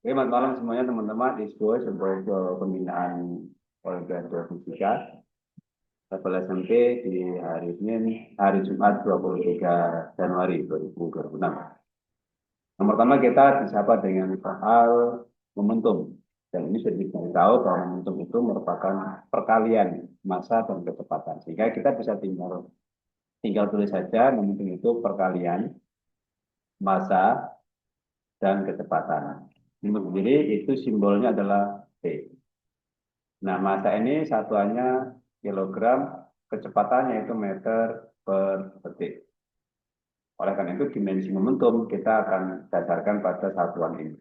Oke, selamat malam semuanya teman-teman. ISBO sebuah pembinaan Olimpiade Fisika level SMP di hari Senin, hari Jumat 23 Januari 2026. Yang pertama kita disapa dengan soal momentum. Dan ini sudah diberitahu bahwa momentum itu merupakan perkalian massa dan kecepatan. Sehingga kita bisa tinggal tulis saja momentum itu perkalian massa dan kecepatan. Ini sendiri itu simbolnya adalah P. Nah, massa ini satuannya kilogram, kecepatannya itu meter per detik. Oleh karena itu, dimensi momentum kita akan dasarkan pada satuan ini.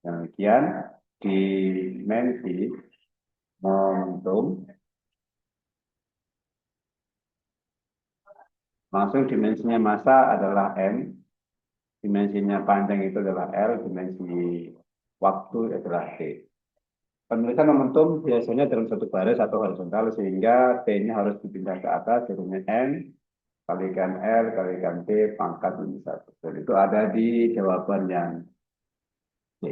Demikian, dimensi momentum, langsung dimensinya massa adalah M, dimensinya panjang itu adalah L, dimensi waktu adalah T. Penulisan momentum biasanya dalam satu baris atau horizontal sehingga T-nya harus dipindah ke atas, jadinya N, kalikan L, kalikan T, pangkat ini satu. Dan itu ada di jawaban yang C.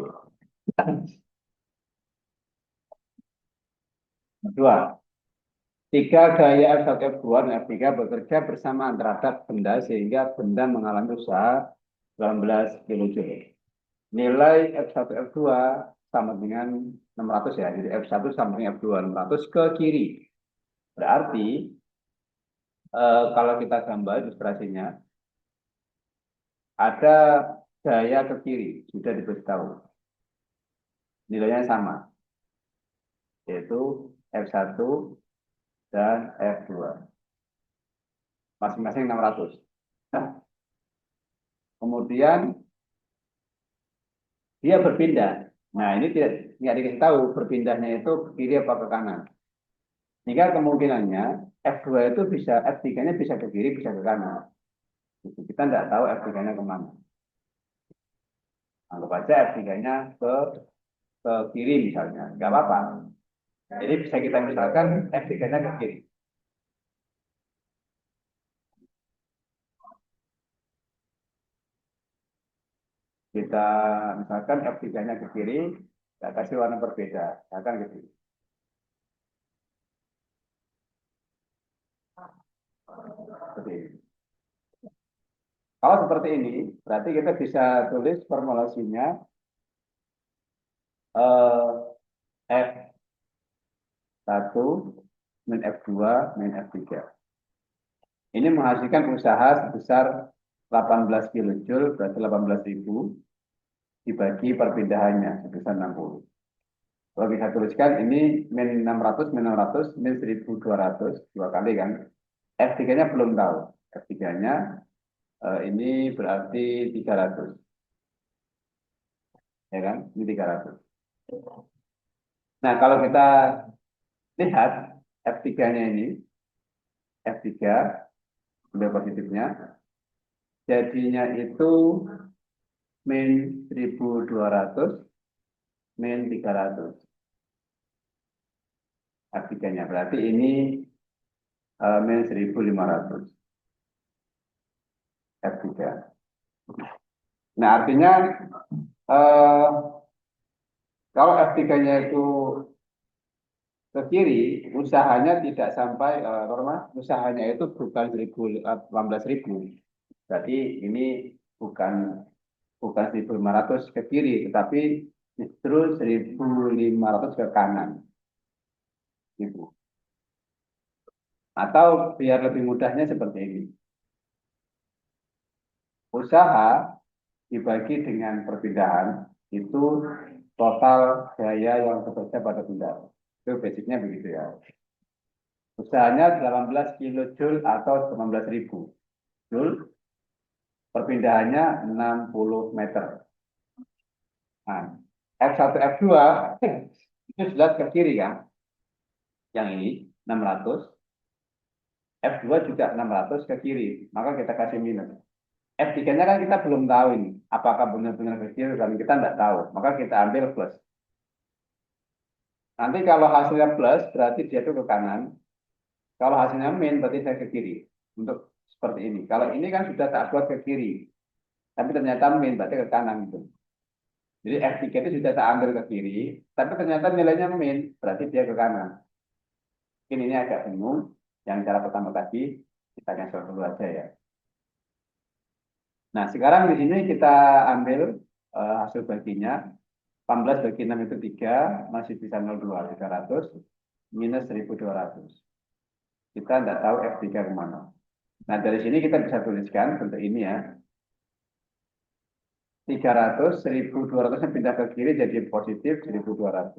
Dua, tiga gaya F1, F2, dan F3 bekerja bersamaan terhadap benda sehingga benda mengalami usaha 19 kJ. Nilai F1, F2 sama dengan 600 ya. Jadi F1 sama dengan F2 600 ke kiri. Berarti kalau kita gambar ilustrasinya, ada gaya ke kiri, sudah diberitahu. Nilainya sama, yaitu F1 dan F2. Masing-masing 600. Nah, kemudian dia berpindah. Nah, ini tidak dikasih tahu berpindahnya itu ke kiri apa ke kanan. Jika kemungkinannya F2 itu bisa, F3-nya bisa ke kiri, bisa ke kanan. Kita tidak tahu F3-nya kemana. Anggap aja F3-nya ke kiri misalnya, nggak apa-apa. Jadi bisa kita misalkan F3-nya ke kiri. Kita misalkan F3-nya ke kiri, kita kasih warna berbeda, misalkan ke kiri. Seperti ini. Kalau seperti ini, berarti kita bisa tulis formulasinya F1 min F2 min F3. Ini menghasilkan usaha sebesar 18 kilojoule, berarti 18.000 dibagi perpindahannya sebesar 60. Kalau bisa tuliskan ini min 600, min 600, min 1.200, dua kali kan. F3-nya belum tahu. F3-nya ini berarti 300. Ya kan? Ini 300. Nah, kalau kita lihat F3-nya ini, F3, ambil positifnya, jadinya itu min 1.200, min 300. F3-nya. Berarti ini min 1.500. F3. Nah, artinya eh, kalau F3-nya itu ke kiri, usahanya tidak sampai normal, usahanya itu bukan 18.000. Berarti ini bukan bukan 1.500 ke kiri, tetapi justru 1.500 ke kanan. Gitu. Atau biar lebih mudahnya seperti ini. Usaha dibagi dengan perpindahan itu total gaya yang bekerja pada benda. Itu basicnya begitu ya. Usahanya 18 kilojoule atau 19.000 joule, perpindahannya 60 meter. Nah, F1, F2 itu jelas ke kiri kan? Yang ini 600, F2 juga 600 ke kiri, maka kita kasih minus. F3-nya kan kita belum tahu ini, apakah benar-benar ke kiri dan kita tidak tahu, maka kita ambil plus. Nanti kalau hasilnya plus, berarti dia itu ke kanan. Kalau hasilnya min, berarti saya ke kiri. Untuk seperti ini. Kalau ini kan sudah tak buat ke kiri, tapi ternyata min, berarti ke kanan. Gitu. Jadi F3 itu sudah tak ambil ke kiri, tapi ternyata nilainya min, berarti dia ke kanan. Mungkin ini agak bingung. Yang cara pertama tadi kita cancel dulu aja ya. Nah, sekarang di sini kita ambil hasil baginya. 18 bagi 6 itu 3, masih bisa 0,2, 300 minus 1.200. Kita tidak tahu F3 kemana. Nah, dari sini kita bisa tuliskan bentuk ini ya. 300, 1.200 yang pindah ke kiri jadi positif 1.200.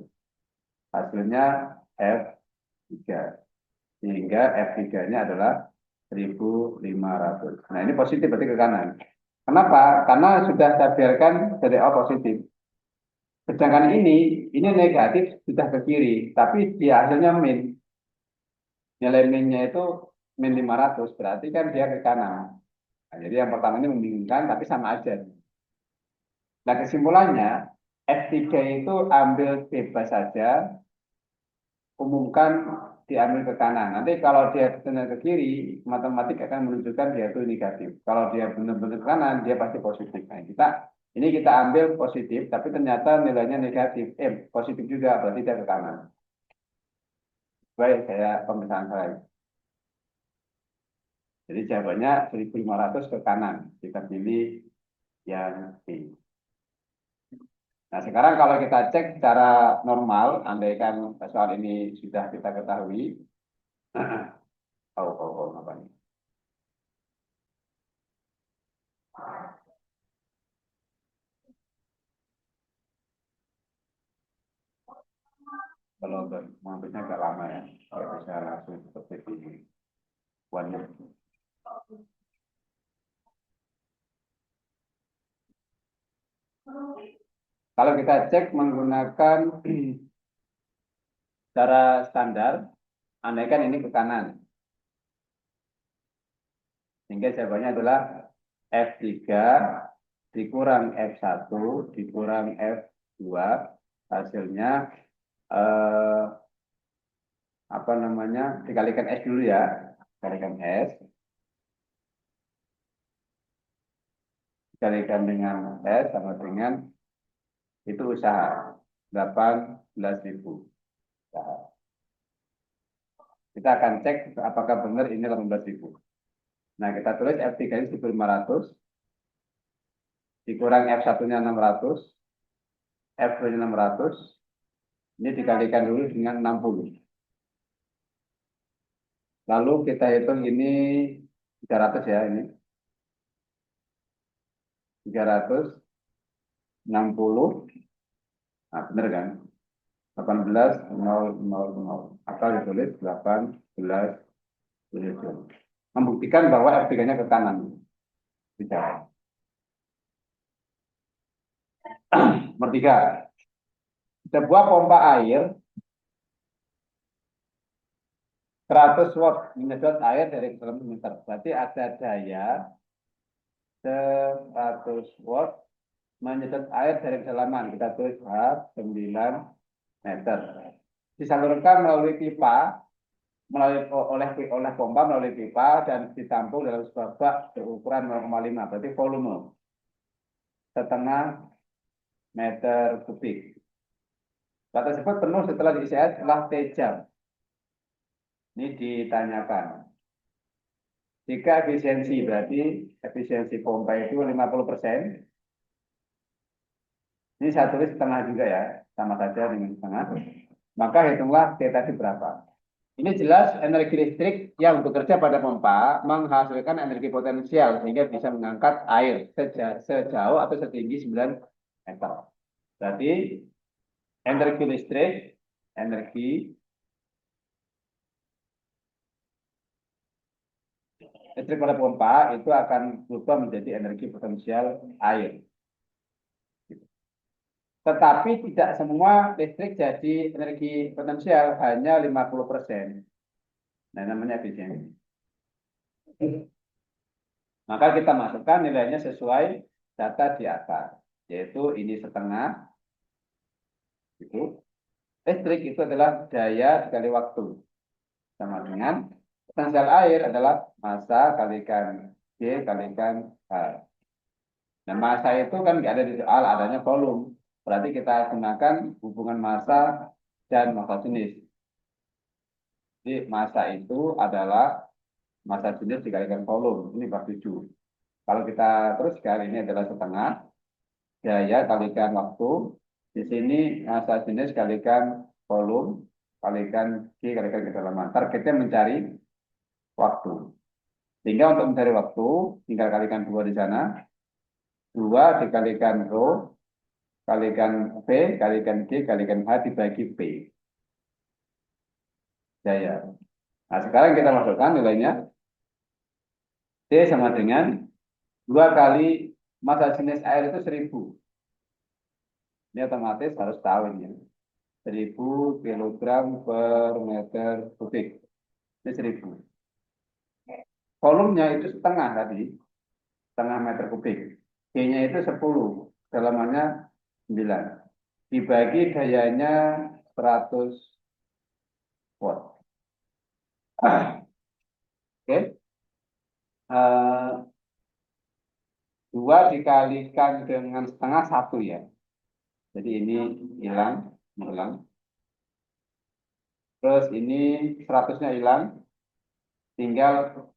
Hasilnya F3. Sehingga F3-nya adalah 1.500. Nah, ini positif berarti ke kanan. Kenapa? Karena sudah saya biarkan dari awal positif. Sedangkan ini negatif sudah ke kiri, tapi dia hasilnya min. Nilai minnya itu min 500, berarti kan dia ke kanan. Nah, jadi yang pertama ini membingungkan, tapi sama aja. Nah, kesimpulannya, F3 itu ambil bebas saja, umumkan diambil ke kanan. Nanti kalau dia benar ke kiri, matematik akan menunjukkan dia itu negatif. Kalau dia benar-benar ke kanan, dia pasti positif. Nah, kita ambil positif, tapi ternyata nilainya negatif. Positif juga, berarti dia ke kanan. Baik, saya pemisahan saya. Jadi jawabannya 1.500 ke kanan. Kita pilih yang B. Nah, sekarang kalau kita cek secara normal, andaikan soal ini sudah kita ketahui, apa nih? Kalau mampirnya agak lama ya, kalau bisa langsung seperti ini. One. Kalau kita cek menggunakan cara standar, andaikan ini ke kanan. Sehingga jawabannya adalah F3 dikurang F1 dikurang F2, hasilnya eh, apa namanya, dikalikan S dulu ya, dikalikan S, dikalikan dengan S sama dengan itu usaha 18.000. Kita akan cek apakah benar ini 18.000. Nah, kita tulis F3 ini 1.500 dikurang F1-nya 600, F2-nya 600, ini dikalikan dulu dengan 60. Lalu kita hitung ini 300 ya, ini 360. Nah, benar kan? 18.000 atau ditulis 18. Membuktikan bahwa F3-nya ke kanan. Bisa. Nomor 3. Sebuah pompa air 100 watt menyedot air dari dalam meter. Berarti ada daya 100 watt menyedot air dari kedalaman. Kita tulis H 9 meter. Disalurkan melalui pipa oleh pompa melalui pipa dan ditampung dalam sebuah bak berukuran 0,5. Berarti volume setengah meter kubik. Bak tersebut penuh setelah diisi air setelah T jam. Ini ditanyakan. Jika efisiensi, berarti efisiensi pompa itu 50%. Ini saya tulis setengah juga ya, sama saja dengan setengah. Maka hitunglah T tadi berapa. Ini jelas energi listrik yang bekerja pada pompa menghasilkan energi potensial sehingga bisa mengangkat air sejauh atau setinggi 9 meter. Berarti energi listrik, energi listrik pada pompa itu akan berubah menjadi energi potensial air. Tetapi tidak semua listrik jadi energi potensial, hanya 50%. Nah, namanya efisiensi. Maka kita masukkan nilainya sesuai data di atas, yaitu ini setengah. Itu listrik itu adalah daya dikali waktu, sama dengan potensial air adalah massa kalikan G kalikan H. Nah, massa itu kan nggak ada di soal, adanya volume. Berarti kita gunakan hubungan massa dan massa jenis. Jadi massa itu adalah massa jenis dikalikan volume. Ini bab 7. Kalau kita teruskan, ini adalah setengah. Daya kalikan waktu. Di sini massa jenis kalikan volume, kalikan G kalikan kedalaman. Targetnya mencari waktu. Sehingga untuk mencari waktu, tinggal kalikan 2 di sana. 2 dikalikan rho, kalikan V, kalikan G, kalikan H dibagi P. Daya. Nah, sekarang kita masukkan nilainya. D sama dengan 2 kali massa jenis air itu 1000. Ini otomatis harus tahu ini. 1000 kilogram per meter kubik. Ini 1000. Volumenya itu setengah tadi. Setengah meter kubik. G-nya itu 10. Dalamannya 9. Dibagi dayanya 100 watt. Oke. 2 dikalikan dengan setengah 1 ya. Jadi ini hilang. Terus ini 100-nya hilang. Tinggal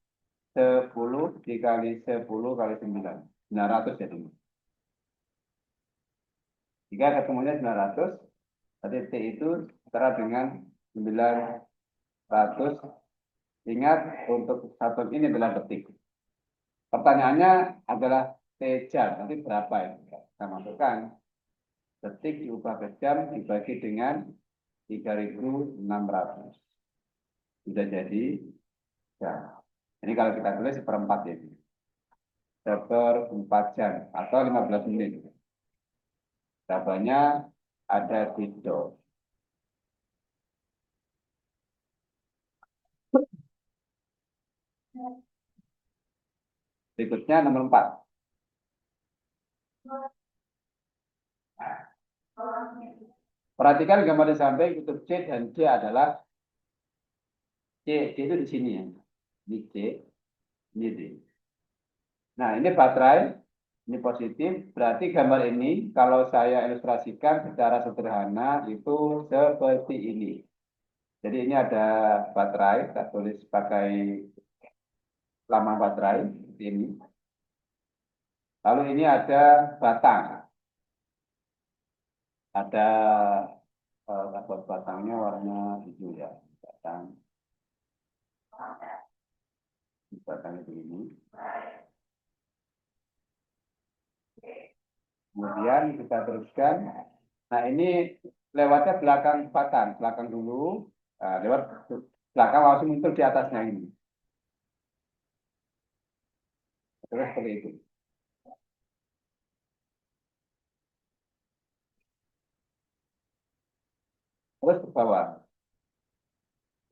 10 dikali 10 kali 9. 900 jadi. Jika ketemunya 900, berarti T itu setara dengan 900. Ingat, untuk satu ini adalah detik. Pertanyaannya adalah T jam. Nanti berapa ya? Kita masukkan. Detik diubah ke jam dibagi dengan 3600. Sudah jadi jam. Ini kalau kita tulis seperempat ya. Seperempat jam atau 15 menit. Jawabannya ada di do. Berikutnya nomor 4. Perhatikan gambar di samping kutub C dan D adalah C itu di sini ya. Ini C, ini D. Nah, ini baterai, ini positif. Berarti gambar ini kalau saya ilustrasikan secara sederhana itu seperti ini. Jadi ini ada baterai, kita tulis pakai lambang baterai seperti ini. Lalu ini ada batang. Ada batangnya warna hijau ya. Batangnya begini. Kemudian kita teruskan. Nah, ini lewatnya belakang batang, belakang dulu. Nah, lewat belakang langsung muncul di atasnya ini. Terus seperti itu. Terus ke bawah.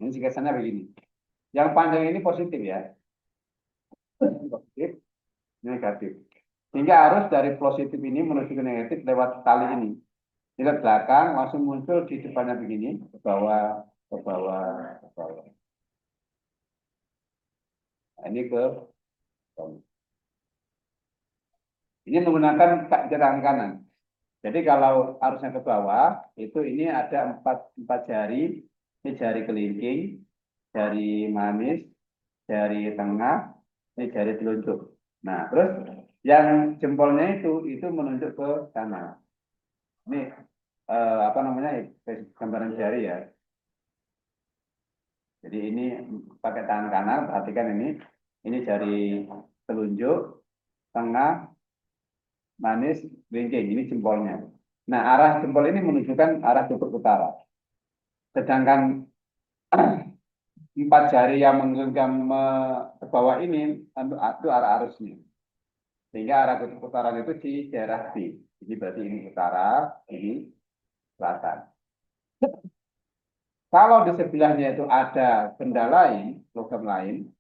Ini sikesannya begini. Yang panjang ini positif ya. Positif, negatif. Sehingga arus dari positif ini menuju ke negatif lewat tali ini. Lihat belakang langsung muncul di depannya begini, ke bawah, ke bawah, ke bawah. Nah, ini ke bawah. Ini menggunakan jalan kanan. Jadi kalau arusnya ke bawah, itu ini ada empat jari. Ini jari kelingking, jari manis, jari tengah, ini jari telunjuk. Nah, terus yang jempolnya itu menunjuk ke sana. Ini apa namanya gambaran jari ya. Jadi ini pakai tangan kanan, perhatikan ini jari telunjuk, tengah, manis, kelingking. Ini jempolnya. Nah, arah jempol ini menunjukkan arah kutub utara. Sedangkan 4 jari yang menunjukkan ke bawah ini itu arah arusnya. Sehingga arah kutub utara itu di daerah B. Jadi berarti ini utara, ini selatan. Kalau di sebelahnya itu ada benda lain, logam lain,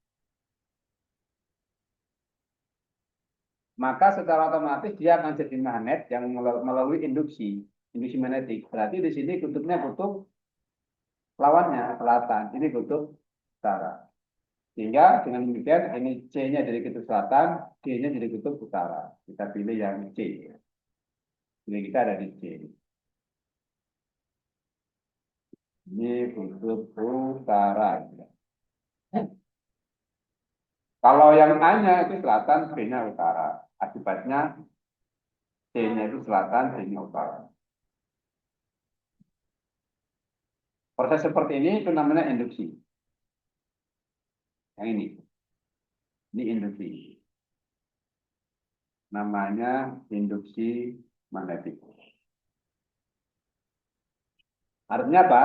maka secara otomatis dia akan jadi magnet yang melalui induksi magnetik. Berarti di sini kutubnya kutub lawannya selatan, ini kutub utara. Sehingga dengan demikian ini C-nya dari kutub selatan, D-nya dari kutub utara. Kita pilih yang C. Jadi kita ada di C. Ini kutub utara. Kalau yang A-nya itu selatan, B-nya utara. Akibatnya C-nya itu selatan, D-nya utara. Proses seperti ini itu namanya induksi. Yang ini induksi. Namanya induksi magnetik. Artinya apa?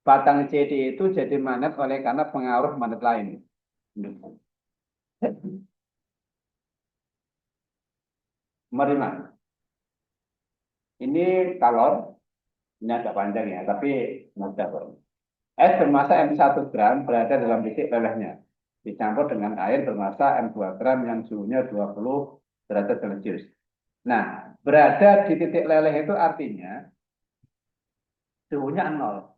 Batang CD itu jadi magnet oleh karena pengaruh magnet lain. Induksi. Menerima. Ini kalor, ini agak panjang ya, tapi mudah kok. Es bermassa M1 gram berada dalam titik lelehnya. Dicampur dengan air bermassa M2 gram yang suhunya 20 derajat Celcius. Nah, berada di titik leleh itu artinya suhunya 0.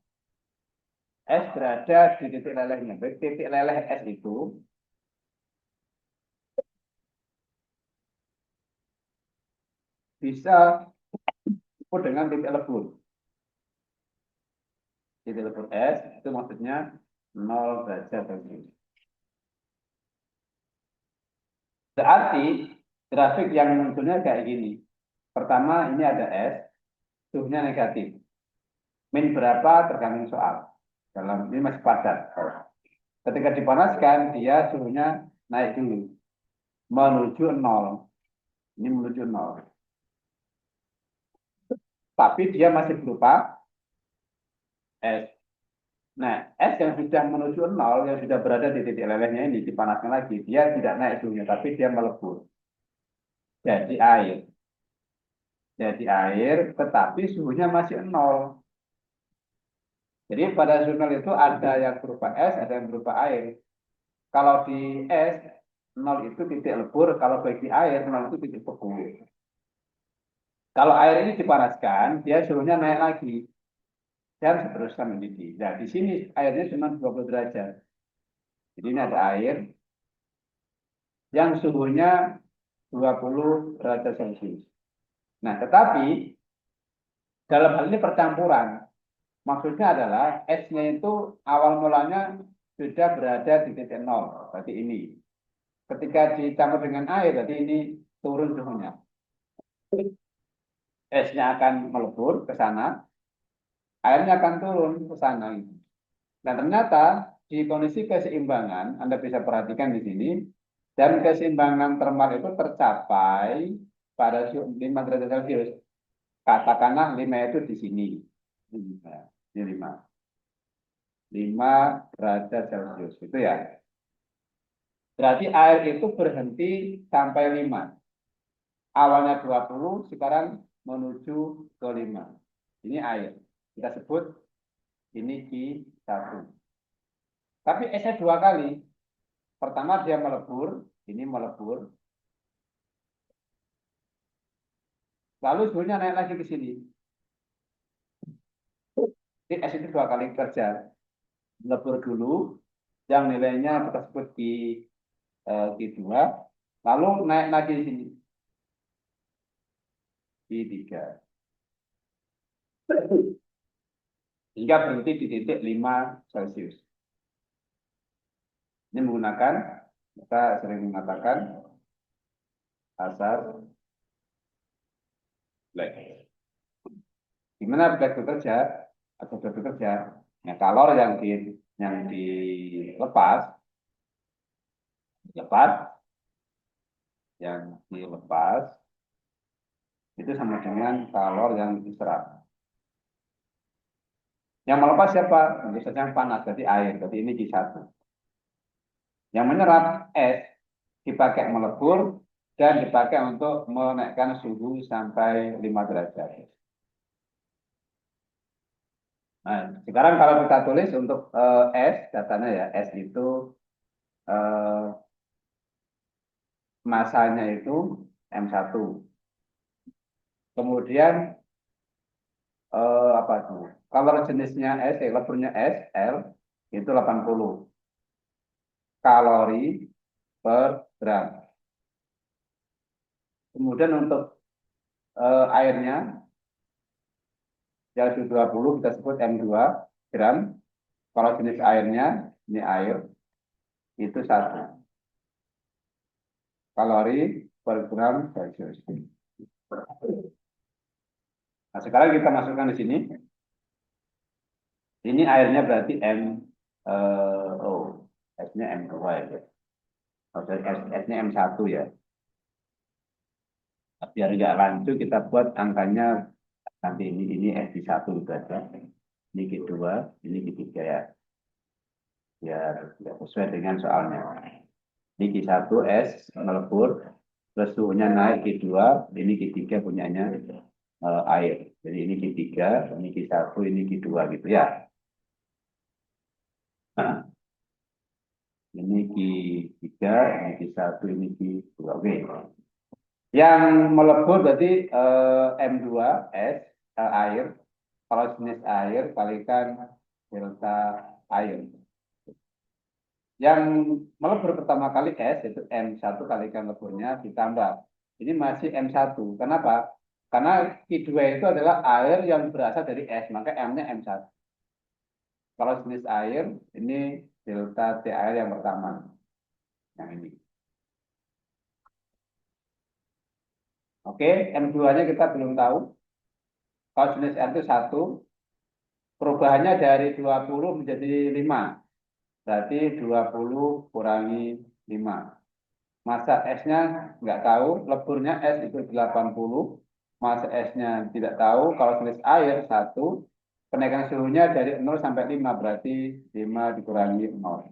Es berada di titik lelehnya. Titik leleh es itu bisa disebut dengan titik lebur. Titik lebur es itu maksudnya 0 derajat Celcius. Berarti grafik yang munculnya kayak gini. Pertama ini ada es, suhunya negatif. Min berapa tergantung soal. Dalam ini masih padat. Ketika dipanaskan, dia suhunya naik dulu. Menuju 0. Ini menuju 0. Tapi dia masih berupa es. Nah, es yang sudah menuju 0, yang sudah berada di titik lelehnya ini, dipanaskan lagi. Dia tidak naik suhunya, tapi dia melebur. Jadi air. Jadi air, tetapi suhunya masih 0. Jadi pada jurnal itu ada yang berupa es, ada yang berupa air. Kalau di es, 0 itu titik lebur, kalau bagi air, 0 itu titik beku. Kalau air ini dipanaskan, dia suhunya naik lagi. Dan seterusnya mendidih. Nah, di sini airnya cuma 20 derajat. Jadi ini ada air yang suhunya 20 derajat Celcius. Nah, tetapi dalam hal ini percampuran. Maksudnya adalah esnya itu awal mulanya sudah berada di titik 0. Berarti ini. Ketika dicampur dengan air, berarti ini turun suhunya. Esnya akan melebur ke sana, airnya akan turun ke sana. Dan ternyata di kondisi keseimbangan, Anda bisa perhatikan di sini, dan keseimbangan termal itu tercapai pada 5 derajat Celcius. Katakanlah 5 itu di sini. Ini 5. 5 derajat Celcius. Itu ya. Berarti air itu berhenti sampai 5. Awalnya 20, sekarang menuju ke 5. Ini air. Kita sebut ini Q1. Tapi esnya 2 kali. Pertama dia melebur, ini melebur. Lalu suhunya naik lagi ke sini. Jadi es itu 2 kali kerja. Melebur dulu, yang nilainya kita sebut Q2. Lalu naik lagi di sini. Q3. Hingga berhenti di titik 5 Celcius. Ini menggunakan, kita sering mengatakan asar black. Gimana black bekerja atau black bekerja? Nah, kalor yang dilepas, yang dilepas itu sama dengan kalor yang diserap. Yang melepas siapa? Tentu saja yang panas, jadi air. Jadi ini Q1. Yang menyerap es dipakai melebur dan dipakai untuk menaikkan suhu sampai 5 derajat. Nah, sekarang kalau kita tulis untuk es, datanya ya, es itu masanya itu M1. Kemudian apa itu? Kalau jenisnya S, leburnya S, L itu 80 kalori per gram. Kemudian untuk airnya yang 20 kita sebut M2 gram. Kalau jenis airnya, ini air, itu 1 kalori per gram Celcius. Nah, sekarang kita masukkan di sini. Ini airnya berarti S-nya M2 ya. S-nya M1 ya. Biar nggak lanjut kita buat angkanya nanti ini S1 gitu aja. Ini Q2, ini Q3 ya. Biar sesuai dengan soalnya. Ini Q1 S melebur, terus suhunya naik Q2, ini Q3 punyanya air. Jadi ini Q3, ini Q1, ini Q2 gitu ya. Nah, ini Q3, ini Q1, ini Q2. Oke. Yang melebur berarti M2S air. Kalau jenis air kalikan delta air. Yang melebur pertama kali S itu M1 kalikan leburnya ditambah. Ini masih M1. Kenapa? Karena Q2 itu adalah air yang berasal dari S, maka M-nya M1. Kalau jenis air, ini delta T air yang pertama. Yang ini. Oke, M2-nya kita belum tahu. Kalau jenis R itu 1, perubahannya dari 20 menjadi 5. Berarti 20 kurangi 5. Massa S-nya nggak tahu, leburnya S itu 80. Massa S-nya tidak tahu, kalau jenis air 1, kenaikan suhunya dari 0 sampai 5, berarti 5 dikurangi 0.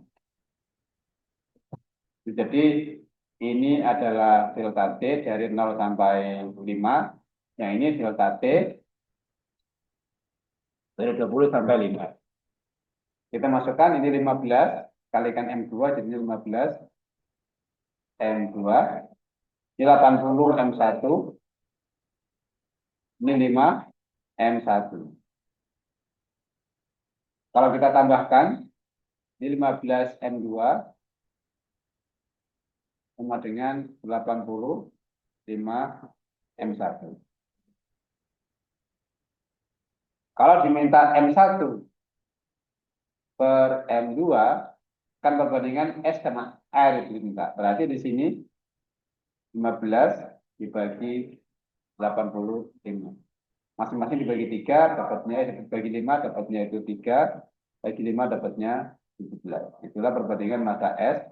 Jadi ini adalah delta T dari 0 sampai 5. Yang ini delta T dari 20 sampai 5. Kita masukkan ini 15 kalikan M2 jadinya 15 M2. Ini 80 M1. Ini 5 M1. Kalau kita tambahkan ini 15 M2 sama dengan 85 M1. Kalau diminta M1 per M2 kan perbandingan S sama air diminta. Berarti di sini 15 dibagi 85. Masing-masing dibagi 3, dapatnya dibagi 5, dapatnya itu 3, bagi 5 dapatnya 17. Itulah perbandingan massa S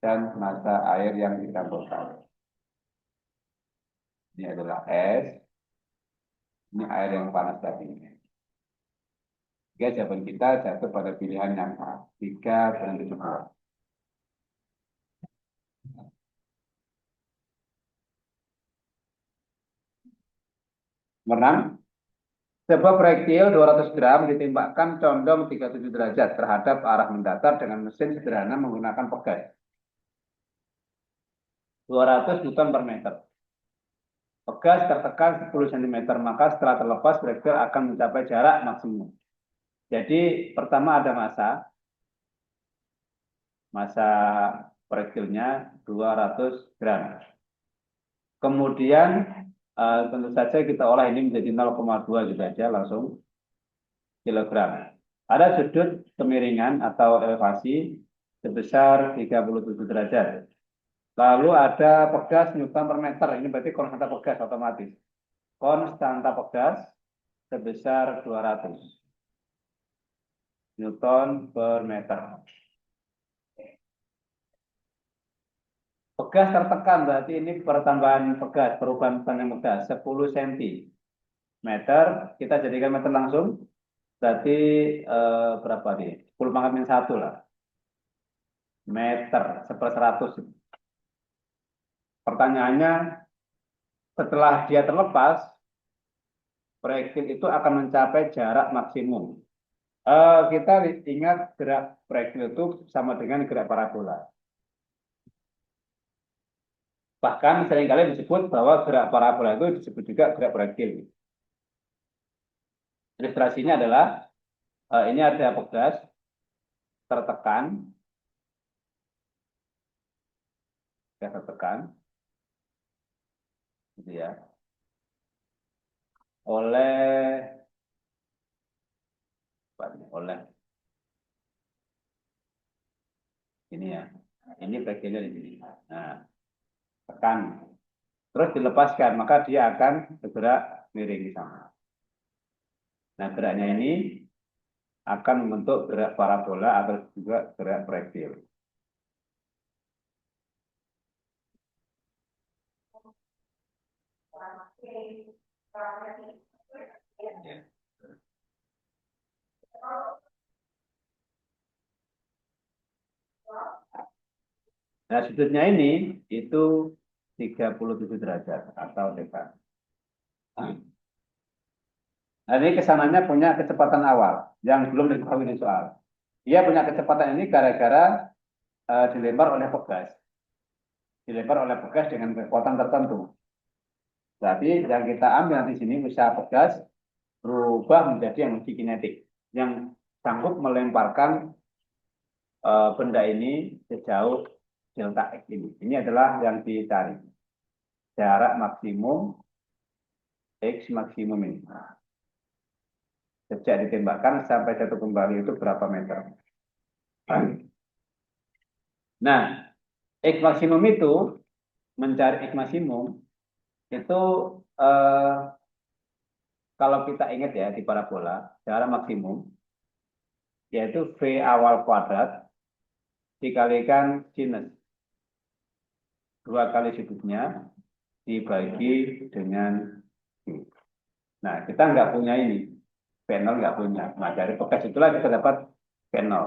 dan massa air yang dicampurkan. Ini adalah S, ini air yang panas tadi. Jika jawaban kita jatuh pada pilihan yang A, 3 dan 17. Menang. Sebuah proyektil 200 gram ditembakkan condong 37 derajat terhadap arah mendatar dengan mesin sederhana menggunakan pegas. 200 Newton per meter. Pegas tertekan 10 cm, maka setelah terlepas proyektil akan mencapai jarak maksimum. Jadi pertama ada massa proyektilnya 200 gram. Kemudian tentu saja kita olah ini menjadi 0,2 gitu aja langsung kilogram. Ada sudut kemiringan atau elevasi sebesar 37 derajat. Lalu ada pegas Newton per meter. Ini berarti konstanta pegas otomatis. Konstanta pegas sebesar 200 Newton per meter. Pegas tertekan berarti ini pertambahan pegas, perubahan panjang pegas 10 cm. Kita jadikan meter langsung. Berarti berapa nih? 10 pangkat min 1 lah. Meter, 1/100. Pertanyaannya, setelah dia terlepas, proyektil itu akan mencapai jarak maksimum. Kita ingat gerak proyektil itu sama dengan gerak parabola. Bahkan seringkali disebut bahwa gerak parabola itu disebut juga gerak proyektil. Ilustrasinya adalah ini ada pegas tertekan, gitu ya. oleh oleh ini ya. Ini bagiannya di sini. Nah, tekan. Terus dilepaskan, maka dia akan bergerak miring di sana. Nah, geraknya ini akan membentuk gerak parabola atau juga gerak proyektil. Nah, sudutnya ini itu 37 derajat atau theta. Nah, ini kesananya punya kecepatan awal yang belum diketahui di soal. Dia punya kecepatan ini gara-gara dilempar oleh pegas. Dilempar oleh pegas dengan kekuatan tertentu. Jadi yang kita ambil di sini usaha pegas berubah menjadi yang uji kinetik. Yang sanggup melemparkan benda ini sejauh delta X ini. Ini adalah yang dicari. Jarak maksimum X maksimum ini. Sejak ditembakkan sampai jatuh kembali itu berapa meter. Nah, X maksimum itu, mencari X maksimum, itu kalau kita ingat ya di parabola, jarak maksimum, yaitu V awal kuadrat dikalikan sinus. 2 kali sudutnya dibagi dengan Q. Nah, kita nggak punya ini. V0 nggak punya. Nah, dari bekas itulah kita dapat V0.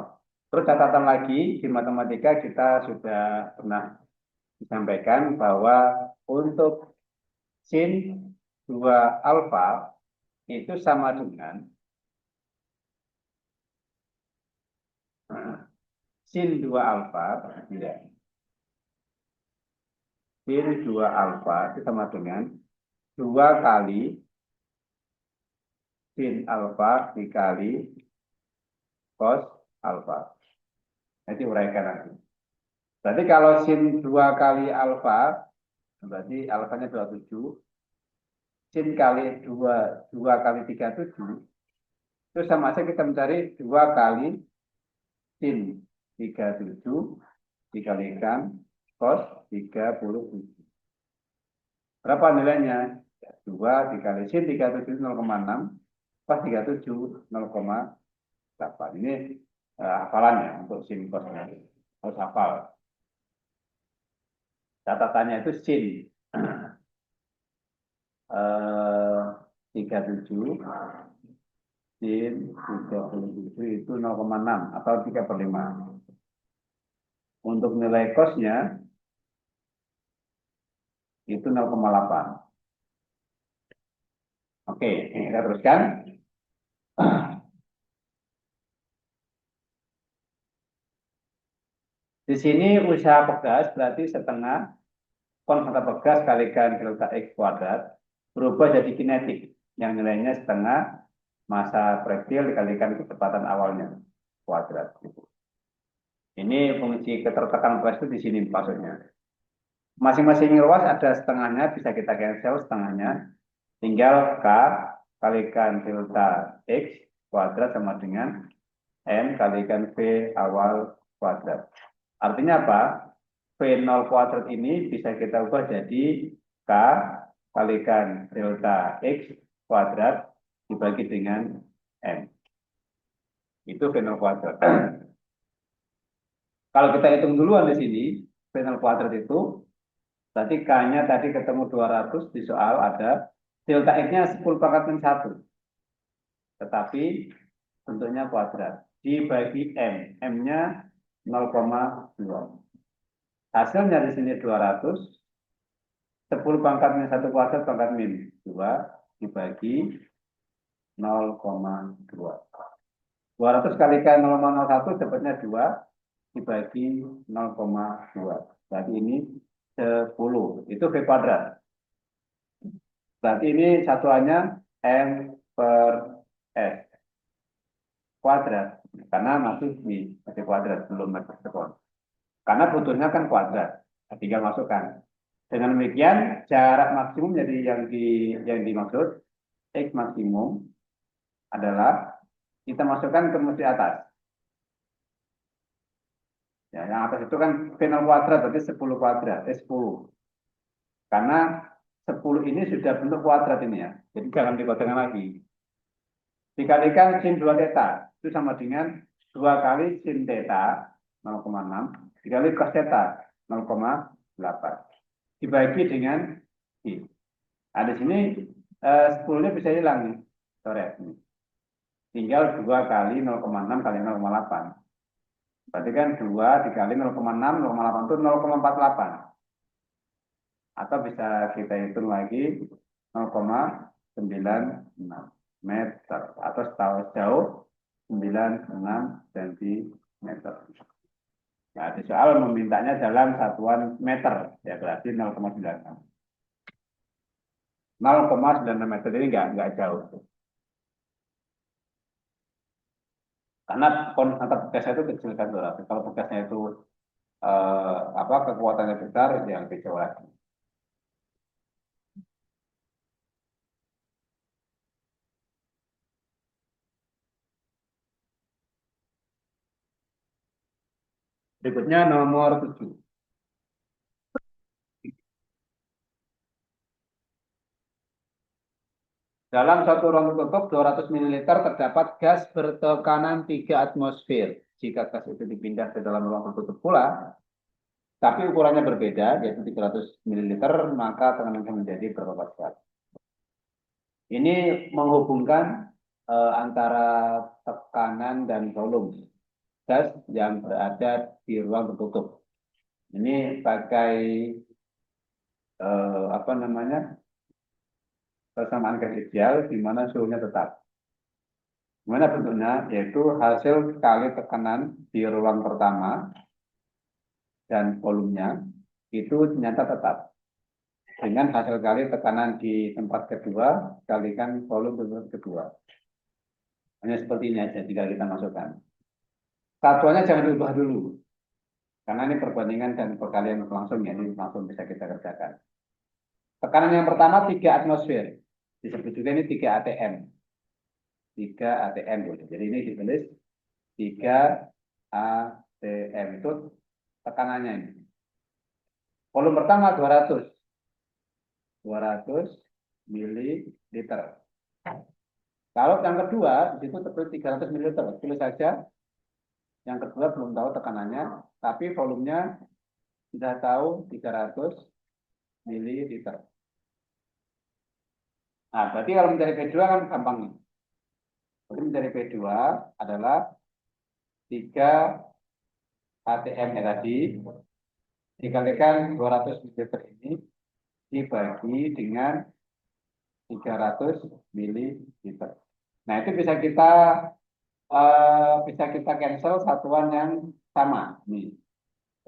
Terus catatan lagi, di matematika kita sudah pernah disampaikan bahwa untuk sin 2 alfa itu sama dengan sin 2 alfa, tidak. Sin 2 alfa itu sama dengan 2 kali sin alfa dikali cos alfa. Nanti uraikan lagi. Berarti kalau sin 2 kali alfa, berarti alfanya 27, sin kali 2 kali 37, itu sama saja kita mencari 2 kali sin 37 dikalikan cos 37. Berapa nilainya? 2 dikali sin 37 0,6, cos 37 0,8. Ini hafalannya untuk sin cos. Harus hafal. Catatannya itu sin 37 sin 37 itu 0,6 atau 3/5. Untuk nilai cosnya itu 0,8. Oke, kita teruskan. Di sini usaha pegas berarti setengah konstanta pegas kalikan delta X kuadrat berubah jadi kinetik yang nilainya setengah massa proyektil dikalikan kecepatan awalnya kuadrat. Ini fungsi ketertekan pegas itu di sini maksudnya. Masing-masing ruas ada setengahnya, bisa kita cancel setengahnya. Tinggal K kalikan delta X kuadrat sama dengan M kalikan V awal kuadrat. Artinya apa? V0 kuadrat ini bisa kita ubah jadi K kalikan delta X kuadrat dibagi dengan M. Itu V0 kuadrat. Kalau kita hitung duluan di sini, V0 kuadrat itu, berarti K-nya tadi ketemu 200, di soal ada, delta X-nya 10 pangkat min 1. Tetapi bentuknya kuadrat. Dibagi M. M-nya 0,2. Hasilnya di sini 200. 10 pangkat min 1 kuadrat pangkat min 2 dibagi 0,2. 200 kalikan 0,01 dapatnya 2 dibagi 0,2. Berarti ini 10. Itu V kuadrat. Berarti ini satuannya M per S kuadrat. Karena masih kuadrat, belum meter sekon. Karena butuhnya kan kuadrat. Tinggal masukkan. Dengan demikian jarak maksimum jadi yang dimaksud X maksimum adalah kita masukkan ke rumus di atas. Ya, yang atas itu kan V0 kuadrat, berarti 10 kuadrat, 10. Karena 10 ini sudah bentuk kuadrat ini ya. Jadi jangan dikosongkan lagi. Dikalikan sin 2 theta. Itu sama dengan 2 kali sin theta 0,6 dikali cos theta 0,8. Dibagi dengan I. Nah, di sini 10-nya bisa hilang nih. Coret. Tinggal 2 kali 0,6 kali 0,8. Berarti kan 2 dikali 0,6, 0,8 itu 0,48. Atau bisa kita hitung lagi 0,96 meter. Atau sejauh 96 cm. Nah, di soal memintanya dalam satuan meter. Ya berarti 0,96. 0,96 meter ini nggak jauh. Karena antar bekasnya itu kecil kan, Dora. Kalau bekasnya itu kekuatannya besar, ya lebih jauh lagi. Berikutnya nomor 7. Dalam satu ruang tertutup 200 ml terdapat gas bertekanan 3 atmosfer. Jika gas itu dipindah ke dalam ruang tertutup pula, tapi ukurannya berbeda, yaitu 300 ml, maka tekanannya menjadi berapa pascal. Ini menghubungkan antara tekanan dan volume gas yang berada di ruang tertutup. Ini pakai apa namanya, persamaan gas ideal di mana suhunya tetap. Gimana bentuknya? Yaitu hasil kali tekanan di ruang pertama dan volumenya itu ternyata tetap. Dengan hasil kali tekanan di tempat kedua kalikan volume tempat kedua. Hanya seperti ini aja jika kita masukkan. Satuannya jangan diubah dulu. Karena ini perbandingan dan perkalian langsung ya, ini langsung bisa kita kerjakan. Tekanan yang pertama 3 atmosfer. Disebut juga ini 3 atm. 3 atm. Jadi ini ditulis 3 atm itu tekanannya ini. Volume pertama 200 mililiter. Kalau yang kedua di situ tertulis 300 mililiter. Tulis saja. Yang kedua belum tahu tekanannya, tapi volumenya sudah tahu 300 mililiter. Nah, berarti kalau mencari P2 kan gampang nih. Jadi mencari P2 adalah 3 atm ya tadi dikalikan 200 mililiter ini dibagi dengan 300 mililiter. Nah, itu bisa kita cancel satuan yang sama nih,